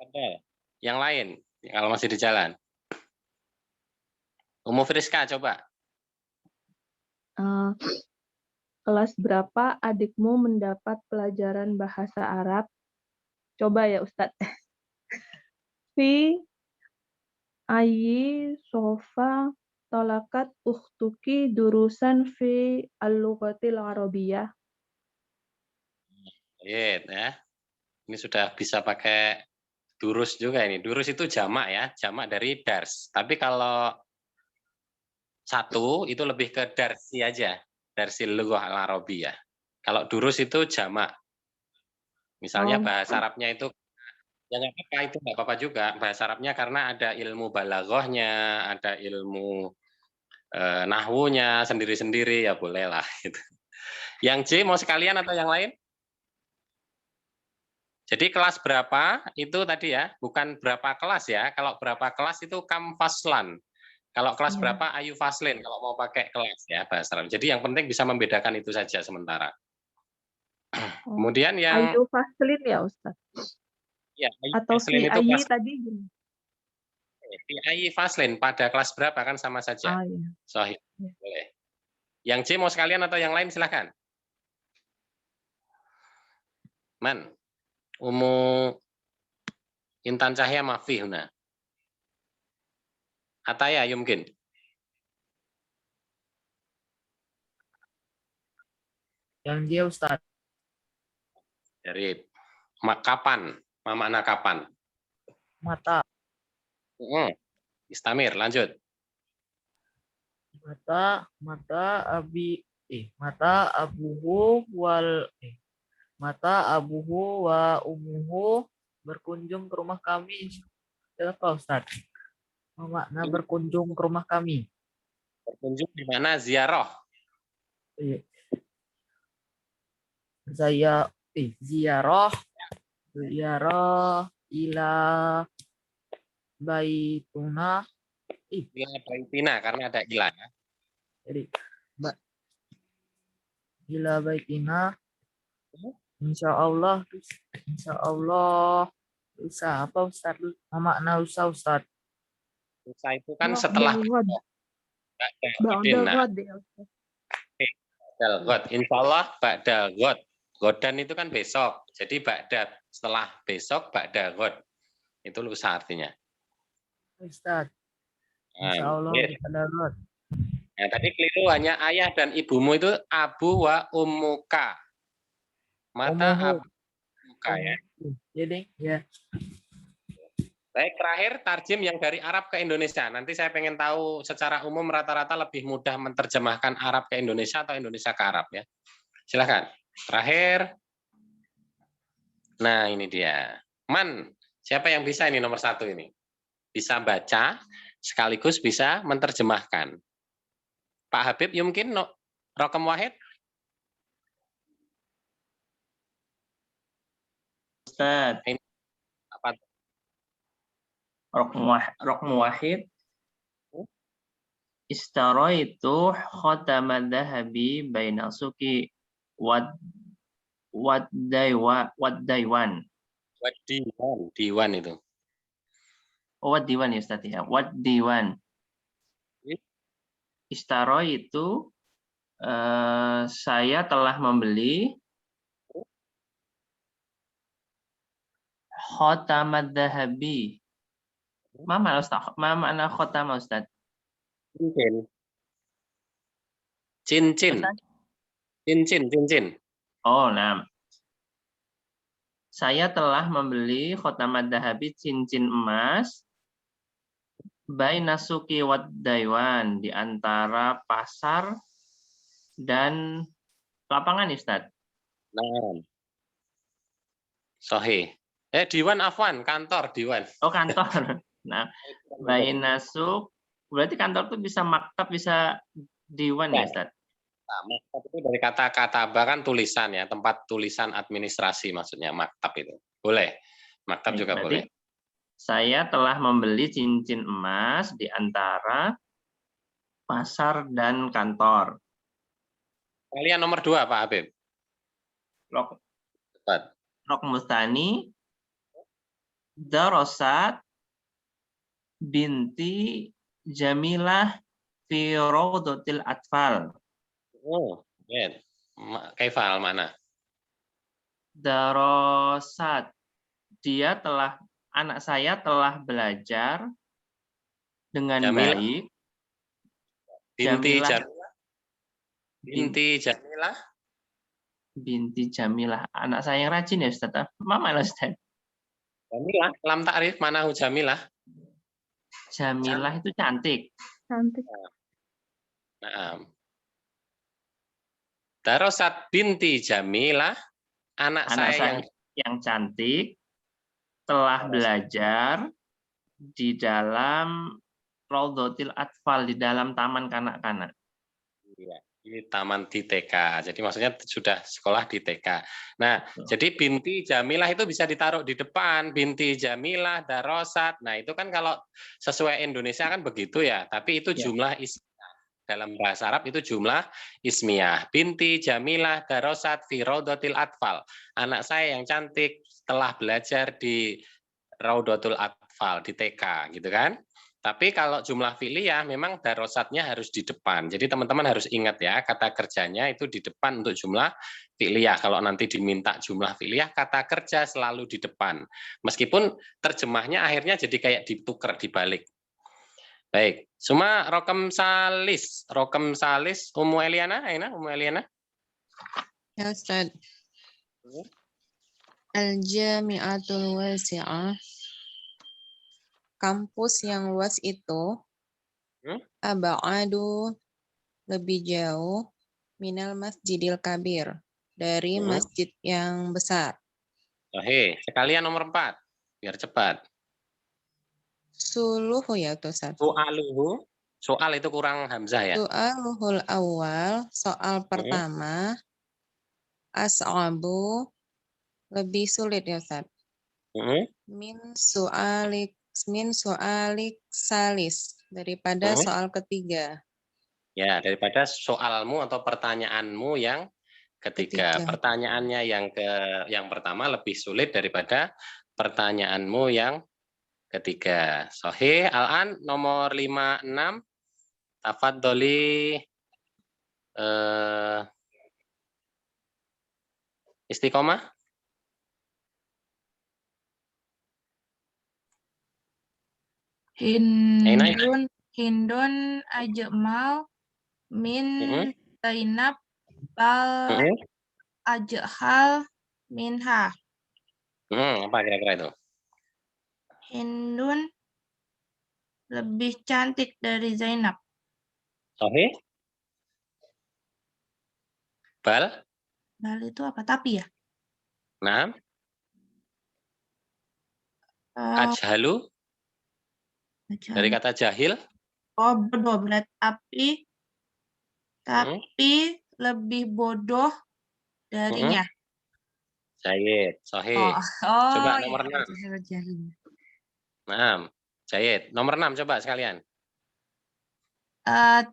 A: Ada. Yang lain, kalau masih di jalan. Umu Friska, coba.
B: Kelas berapa adikmu mendapat pelajaran bahasa Arab? Coba ya Ustadz. Fi ayyi sofa talakat ukhtuki durusan fi al-lughatil arabiyyah.
A: Ya. Ini sudah bisa pakai durus juga ini. Durus itu jamak ya, jamak dari dars. Tapi kalau satu itu lebih ke darsi aja, darsi lughah al-arabiyyah. Kalau durus itu jamak. Misalnya bahasa Arabnya itu ya nggak apa-apa, itu nggak apa-apa juga. Bahasa Arabnya karena ada ilmu balaghahnya, ada ilmu nahwunya sendiri-sendiri, ya boleh lah. Gitu. Yang J mau sekalian atau yang lain? Jadi kelas berapa itu tadi ya, bukan berapa kelas ya. Kalau berapa kelas itu kam faslan. Kalau kelas berapa ayu faslin, kalau mau pakai kelas ya bahasa Arab. Jadi yang penting bisa membedakan itu saja sementara. Kemudian yang
B: ayu faslin ya Ustaz?
A: Ya,
B: atau fi ayi tadi gini?
A: Fi ayi faslin pada kelas berapa kan sama saja.
B: Iya.
A: Sahih. Boleh. Yang C mau sekalian atau yang lain silakan. Man. Umu Intan Cahya Mafi huna. Ataya yumkin.
D: Yang dia Ustaz.
A: Dari kapan? Makna kapan?
D: Mata.
A: Istamir, lanjut.
D: Mata abuhu wa umuhu berkunjung ke rumah kami. Apa Ustaz? Makna berkunjung ke rumah kami.
A: Berkunjung di mana? Ziarah.
D: Ziarah ila baituna.
A: Ila baitina karena ada ila ya.
D: Jadi ila baitina. Insya Allah usaha apa Ustaz? Makna usaha Ustaz?
A: Usaha itu kan setelah
B: Ba'dal ghad ya Ustaz.
A: Insya Allah ba'dal ghad. Godan itu kan besok. Jadi ba'da setelah besok ba'dal ghad. Itu lusa artinya.
D: Ustaz. Insya Allah ba'dal ghad.
A: Nah, tadi keliru hanya ayah dan ibumu itu abu wa ummuka. Mata abu muka ya.
D: Jadi ya.
A: Baik, terakhir tarjim yang dari Arab ke Indonesia. Nanti saya pengen tahu secara umum rata-rata lebih mudah menerjemahkan Arab ke Indonesia atau Indonesia ke Arab ya. Silakan. Terakhir. Nah, ini dia. Man, siapa yang bisa ini nomor 1 ini? Bisa baca sekaligus bisa menerjemahkan. Pak Habib, ya mungkin Rokam Wahid.
F: Ustaz.
A: Apa?
F: Rokam Wahid. Istaraitu khatamad dahabi baina suki wad daiwan.
A: Diwan itu.
F: Oh, wad diwan ya Ustaz ya. Wad diwan. Istaraitu saya telah membeli khatamad dahabi. Ma makna khatam Ustaz?
A: Cincin. Cincin.
F: Oh, nah. Saya telah membeli khatamad dahabi cincin emas baina suki wad daiwan di antara pasar dan lapangan Ustaz.
A: Nah. Sahih. Diwan afwan, kantor Diwan.
F: Oh, kantor. Nah, baina suk berarti kantor itu bisa maktab, bisa diwan ya Ustaz?
A: Nah, maktab itu dari kata-kata bahkan tulisan ya, tempat tulisan administrasi maksudnya maktab itu. Boleh. Maktab juga
F: Berarti
A: boleh.
F: saya telah membeli cincin emas di antara pasar dan kantor.
A: Kalian nomor 2, Pak Habib. Cepat.
F: Rokmu tsani, darasat binti Jamilah fi rawdatil atfal.
A: Oh, ya. Kaifal mana?
F: Darasat. Anak saya telah belajar dengan
A: Jamilah.
F: baik.
A: Binti
F: Jamilah.
A: Jamilah. Binti Jamilah.
F: Binti Jamilah. Anak saya yang rajin ya, Ustaz. Mama lah, Ustaz.
A: Jamilah, lam ta'rif mana Jamilah?
F: Jamilah itu cantik.
B: Cantik.
A: Nah. Darosat binti Jamilah, anak saya
F: yang cantik telah belajar di dalam Raudhatil Atfal, di dalam taman kanak-kanak.
A: Ini taman di TK. Jadi maksudnya sudah sekolah di TK. Nah, jadi binti Jamilah itu bisa ditaruh di depan. Binti Jamilah, darosat. Nah, itu kan kalau sesuai Indonesia kan begitu ya. Tapi itu jumlah ismiyah. Dalam bahasa Arab itu jumlah ismiyah. Binti Jamilah, darosat, fi Raudhatil Atfal. Anak saya yang cantik telah belajar di Raudhatul Atfal, di TK. Gitu kan. Tapi kalau jumlah fi'liyah memang darosatnya harus di depan. Jadi teman-teman harus ingat ya, kata kerjanya itu di depan untuk jumlah fi'liyah. Kalau nanti diminta jumlah fi'liyah, kata kerja selalu di depan. Meskipun terjemahnya akhirnya jadi kayak ditukar, dibalik. Baik, semua Rokem Salis. Rokem Salis, Ummu Eliana, Aina, Ummu Eliana.
H: Ya, Ustaz. Al-Jami'atul Wasi'ah. Kampus yang luas itu aba'adu lebih jauh minal masjidil kabir dari masjid yang besar.
A: Oke, sekalian nomor 4 biar cepat.
H: Suluhu ya Ustaz.
A: Soaluhu, soal itu kurang hamzah ya.
H: Soaluhul awal, soal pertama as'abu lebih sulit ya Ustaz. Min soalik salis daripada soal ketiga.
A: Ya, daripada soalmu atau pertanyaanmu yang ketiga. Pertanyaannya yang pertama lebih sulit daripada pertanyaanmu yang ketiga. Sahih, Al-an nomor 56. Tafadholi istiqomah.
E: Hindun ajmal min Zainab bal ajhal minha.
A: Apa kira-kira itu?
E: Hindun lebih cantik dari Zainab.
A: Sahih. Bal
E: itu apa? Tapi ya?
A: Nah. Ajhalu. Dari kata jahil.
E: Oh, bodoh berarti tapi lebih bodoh darinya.
A: Jayid, sahih. Coba nomor 6. Nah, Jayid. Nomor 6 coba sekalian.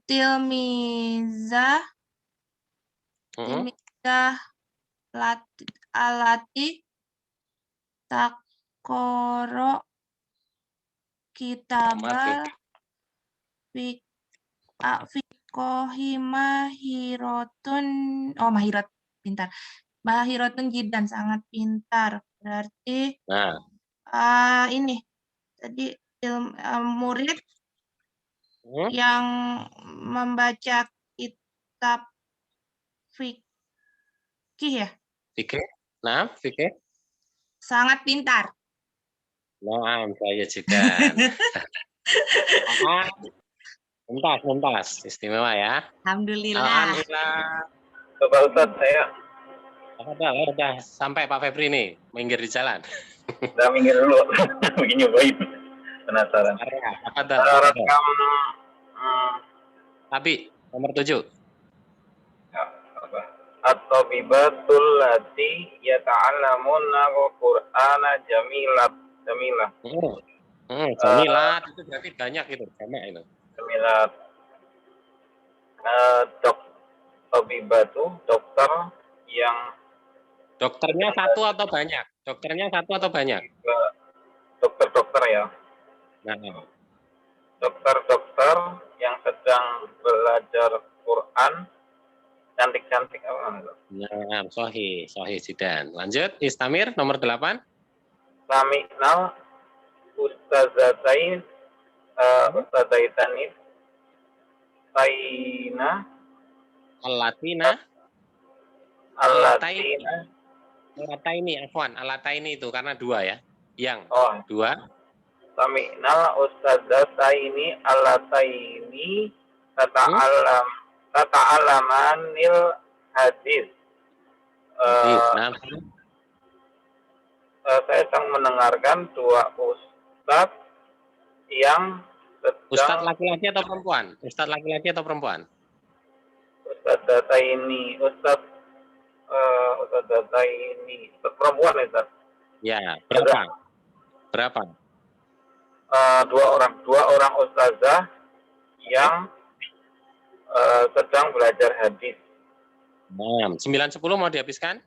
E: Tilmizah alati takoro kitabal fikohi mahirotun. Oh, mahirat pintar. Mahirotun jidan sangat pintar. Berarti ini tadi murid yang membaca kitab fikih ya?
A: Fikih? Nah, fikih.
E: Sangat pintar.
A: Nah, saya juga. Muntas. Istimewa ya.
E: Alhamdulillah.
L: Bapak Ustadz, saya.
A: Udah sampai Pak Febri nih, minggir di jalan.
L: Udah minggir dulu, bikin nyobain. Penasaran.
A: Rekam. Tapi nomor 7.
L: Ya, apa?
M: at-tabibatul lati yata'allamuna al-Qur'ana jamilah.
A: Jamilat itu berarti banyak itu, banyak itu.
M: Jamilat. Tabibatu, dokter yang
A: dokternya satu atau banyak? Dokternya satu atau banyak?
M: Dokter-dokter ya.
A: Nah.
M: Dokter-dokter yang sedang belajar Quran, cantik-cantik apa?
A: Nah, sahih Zidan. Lanjut, Istamir nomor 8.
M: Sami'nal ustazatain ustazaitani taina
A: Alatina Alataini itu karena dua ya. Yang dua.
M: Sami'nal ustazataini alataini tata'alamanil hadis. Saya sedang mendengarkan dua ustaz yang sedang...
A: Ustaz laki-laki atau perempuan? Ustaz laki-laki atau perempuan?
M: Ustaz data ini, Ustaz data ini, perempuan ya, Ustaz?
A: Ya, berapa?
M: Dua orang ustazah yang sedang belajar hadis.
A: 9-10 mau dihabiskan?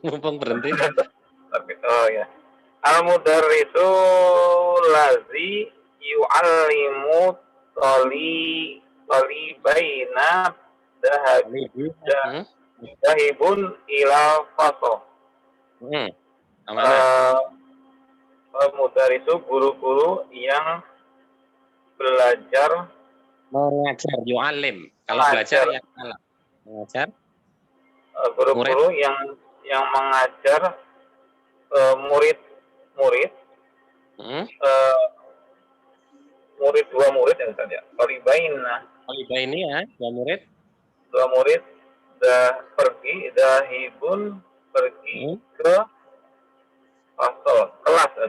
A: Mumpung berhenti.
M: Oh ya. Al-mudarrisu lazi yu'allimu talibaina dahibun ila fasoh. Al-mudarrisu guru-guru yang belajar
A: mengajar, yu'allim. Kalau belajar yang salah. Mengajar.
M: Guru-guru yang mengajar murid dua murid yang saja. Talibaini
A: ya, dua murid.
M: Dua murid dahibun pergi ke fasal kelas ya.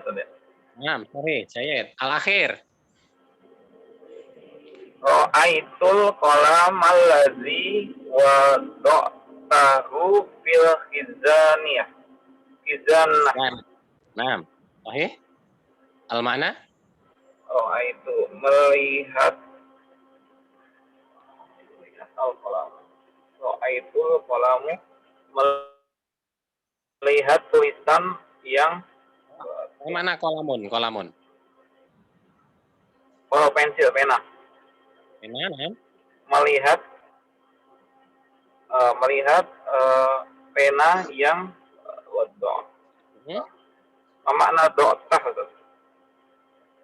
A: Sorry, Syed. Al-akhir.
M: Aitul qalam allazi wa do'tahu fil khizaniyah.
A: Nah, sahih. Al-makna?
M: Itu melihat al-qalam. Aitul qalamu melihat tulisan yang
A: mana kolamun?
M: Kalau pensil, pena. Melihat pena yang makna do'tah itu.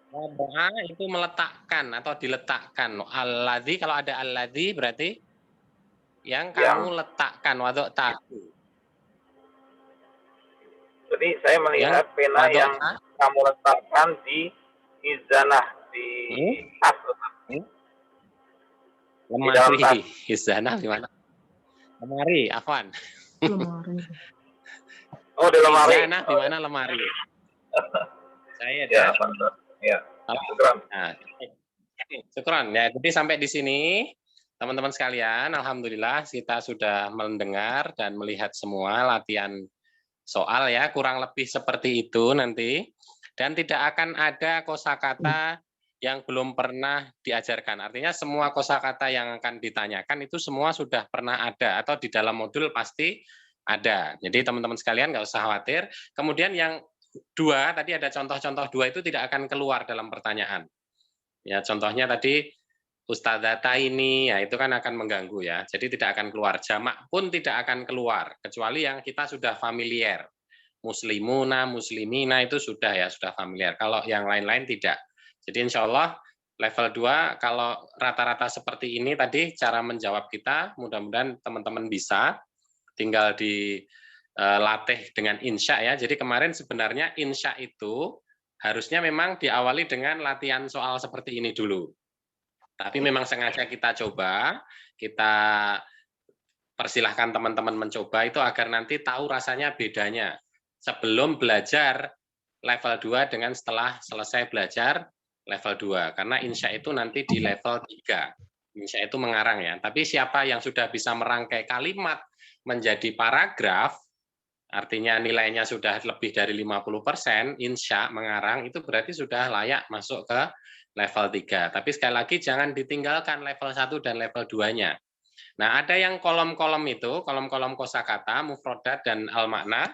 A: Doa itu meletakkan atau diletakkan. Alladzi, kalau ada alladzi berarti yang kamu letakkan, wado'tahu.
M: Jadi saya melihat pena yang kamu letakkan di izanah, di tas.
A: Lemari. Izanah di mana? Lemari, afwan.
B: Lemari.
M: Di lemari.
A: Izanah di mana lemari? Saya
M: ya.
A: Syukran. Ya, jadi sampai di sini teman-teman sekalian, alhamdulillah kita sudah mendengar dan melihat semua latihan soal ya, kurang lebih seperti itu nanti. Dan tidak akan ada kosakata yang belum pernah diajarkan. Artinya semua kosakata yang akan ditanyakan itu semua sudah pernah ada atau di dalam modul pasti ada. Jadi teman-teman sekalian nggak usah khawatir. Kemudian yang dua, tadi ada contoh-contoh dua itu tidak akan keluar dalam pertanyaan. Ya, contohnya tadi Ustadzata ini, ya itu kan akan mengganggu ya. Jadi tidak akan keluar. Jamak pun tidak akan keluar, kecuali yang kita sudah familiar. Muslimuna, muslimina itu sudah ya, sudah familiar. Kalau yang lain-lain tidak. Jadi insya Allah level 2, kalau rata-rata seperti ini tadi cara menjawab kita, mudah-mudahan teman-teman bisa. Tinggal dilatih dengan insya ya. Jadi kemarin sebenarnya insya itu harusnya memang diawali dengan latihan soal seperti ini dulu. Tapi memang sengaja kita coba, kita persilahkan teman-teman mencoba itu agar nanti tahu rasanya bedanya. Sebelum belajar level 2 dengan setelah selesai belajar level 2. Karena insya itu nanti di level 3. Insya itu mengarang ya. Tapi siapa yang sudah bisa merangkai kalimat menjadi paragraf, artinya nilainya sudah lebih dari 50%, insya mengarang, itu berarti sudah layak masuk ke level 3. Tapi sekali lagi jangan ditinggalkan level 1 dan level 2-nya. Nah, ada yang kolom-kolom itu, kolom-kolom kosakata, mufrodat, dan al-makna,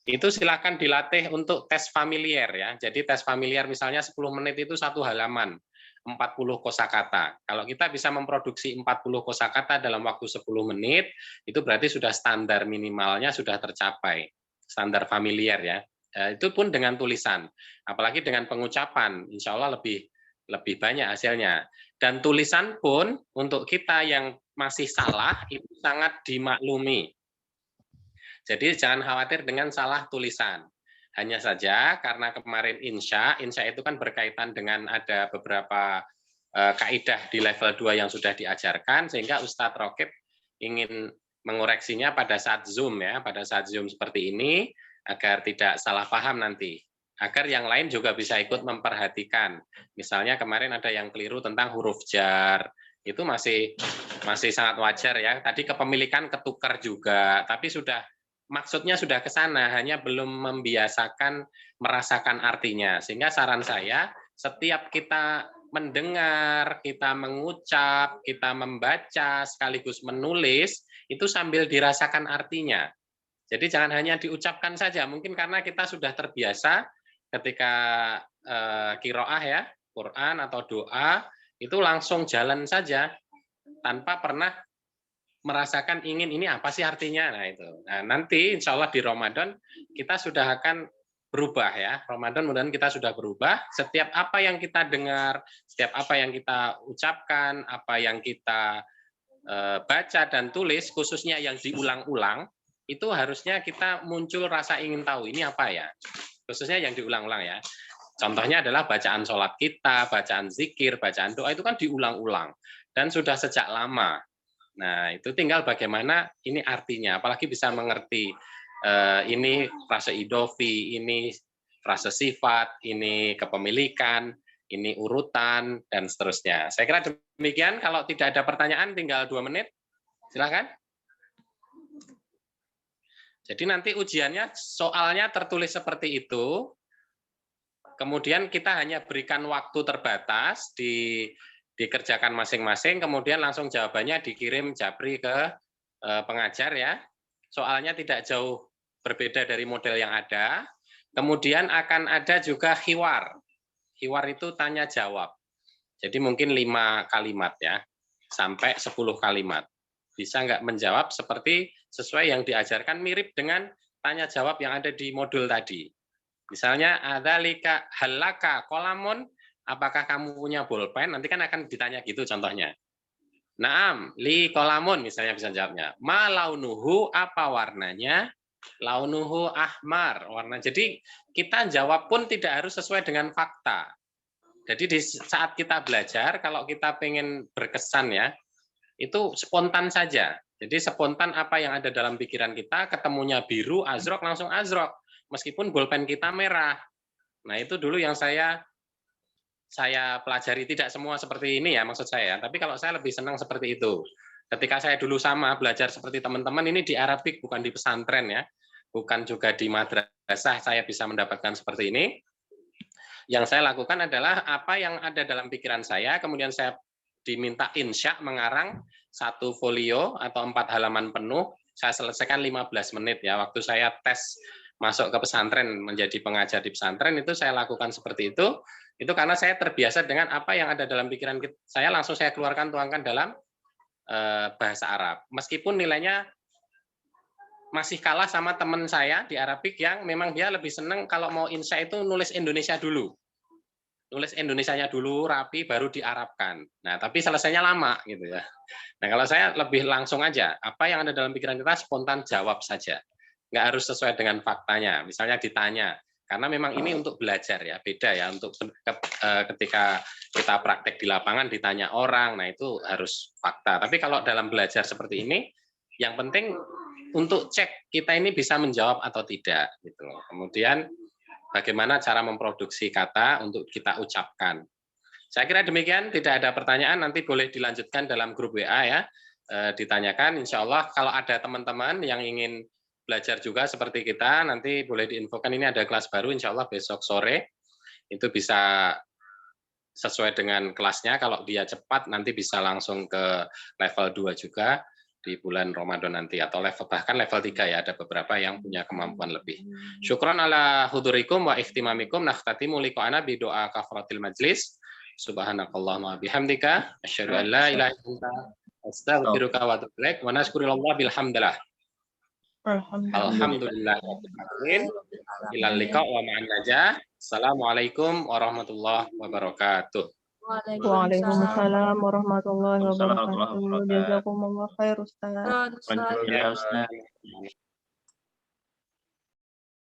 A: itu silakan dilatih untuk tes familiar ya. Jadi tes familiar misalnya 10 menit itu 1 halaman, 40 kosakata. Kalau kita bisa memproduksi 40 kosakata dalam waktu 10 menit, itu berarti sudah standar minimalnya sudah tercapai. Standar familiar ya. Itu pun dengan tulisan. Apalagi dengan pengucapan, insya Allah lebih banyak hasilnya. Dan tulisan pun untuk kita yang masih salah, itu sangat dimaklumi. Jadi jangan khawatir dengan salah tulisan. Hanya saja karena kemarin insya itu kan berkaitan dengan ada beberapa kaidah di level 2 yang sudah diajarkan, sehingga Ustadz Rokib ingin mengoreksinya pada saat Zoom ya, pada saat Zoom seperti ini, agar tidak salah paham nanti. Agar yang lain juga bisa ikut memperhatikan. Misalnya kemarin ada yang keliru tentang huruf jar, itu masih sangat wajar ya. Tadi kepemilikan ketukar juga, tapi maksudnya sudah ke sana, hanya belum membiasakan merasakan artinya. Sehingga saran saya, setiap kita mendengar, kita mengucap, kita membaca, sekaligus menulis, itu sambil dirasakan artinya. Jadi jangan hanya diucapkan saja, mungkin karena kita sudah terbiasa ketika qiraah ya, Quran atau doa, itu langsung jalan saja, tanpa pernah merasakan ingin ini apa sih artinya. Nah itu. Nah, nanti insya Allah di Ramadan kita sudah akan berubah ya. Ramadan mudah-mudahan kita sudah berubah. Setiap apa yang kita dengar, setiap apa yang kita ucapkan, apa yang kita baca dan tulis, khususnya yang diulang-ulang, itu harusnya kita muncul rasa ingin tahu ini apa ya. Khususnya yang diulang-ulang ya. Contohnya adalah bacaan sholat kita, bacaan zikir, bacaan doa itu kan diulang-ulang dan sudah sejak lama. Nah, itu tinggal bagaimana ini artinya, apalagi bisa mengerti ini frase idofi, ini frase sifat, ini kepemilikan, ini urutan, dan seterusnya. Saya kira demikian, kalau tidak ada pertanyaan tinggal 2 menit, silakan. Jadi nanti ujiannya, soalnya tertulis seperti itu, kemudian kita hanya berikan waktu terbatas, dikerjakan masing-masing, kemudian langsung jawabannya dikirim japri ke pengajar ya. Soalnya tidak jauh berbeda dari model yang ada. Kemudian akan ada juga hiwar. Hiwar itu tanya jawab. Jadi mungkin 5 kalimat ya, sampai 10 kalimat. Bisa nggak menjawab seperti sesuai yang diajarkan, mirip dengan tanya jawab yang ada di modul tadi. Misalnya, adzalika halaka qalamun, apakah kamu punya bolpen? Nanti kan akan ditanya gitu contohnya. Naam, li qalamun misalnya bisa jawabnya. Ma launuhu, apa warnanya? Launuhu ahmar, warna. Jadi kita jawab pun tidak harus sesuai dengan fakta. Jadi di saat kita belajar, kalau kita pengen berkesan ya, itu spontan saja. Jadi spontan apa yang ada dalam pikiran kita, ketemunya biru, azrok, langsung azrok. Meskipun bolpen kita merah. Nah itu dulu yang saya pelajari, tidak semua seperti ini ya maksud saya. Tapi kalau saya lebih senang seperti itu. Ketika saya dulu sama belajar seperti teman-teman, ini di Arabik bukan di pesantren ya, bukan juga di madrasah saya bisa mendapatkan seperti ini. Yang saya lakukan adalah apa yang ada dalam pikiran saya, kemudian saya diminta insya mengarang 1 folio atau 4 halaman penuh, saya selesaikan 15 menit ya. Waktu saya tes masuk ke pesantren, menjadi pengajar di pesantren, itu saya lakukan seperti itu karena saya terbiasa dengan apa yang ada dalam pikiran saya, langsung saya keluarkan, tuangkan dalam bahasa Arab. Meskipun nilainya masih kalah sama teman saya di Arabik yang memang dia lebih senang kalau mau insya itu nulis Indonesia dulu. Nulis Indonesianya dulu, rapi, baru diarabkan. Nah, tapi selesainya lama gitu ya. Nah, kalau saya lebih langsung aja, apa yang ada dalam pikiran kita spontan jawab saja. Nggak harus sesuai dengan faktanya. Misalnya ditanya, karena memang ini untuk belajar ya, beda ya untuk ketika kita praktek di lapangan ditanya orang, nah itu harus fakta. Tapi kalau dalam belajar seperti ini, yang penting untuk cek kita ini bisa menjawab atau tidak gitu. Kemudian bagaimana cara memproduksi kata untuk kita ucapkan. Saya kira demikian, tidak ada pertanyaan, nanti boleh dilanjutkan dalam grup WA ya. ditanyakan. Insya Allah kalau ada teman-teman yang ingin belajar juga seperti kita, nanti boleh diinfokan. Ini ada kelas baru insya Allah besok sore. Itu bisa sesuai dengan kelasnya. Kalau dia cepat nanti bisa langsung ke level 2 juga di bulan Ramadan nanti, atau bahkan level 3 ya, ada beberapa yang punya kemampuan lebih. Syukran ala hudurikum wa ikhtimamikum, nakhtatimu liqa'ana bi doa kafaratil majlis. Subhanakallahumma bihamdika asyhadu an la ilaha illa anta astaghfiruka wa atubu ilaik wa nashkurullah bilhamdillah. Alhamdulillah. Ilal liqa wa ma'an najah. Assalamualaikum warahmatullahi wabarakatuh.
B: Waalaikumsalam warahmatullahi wabarakatuh. Jazakumullah khair Ustaz.
F: Ya, Ustaz.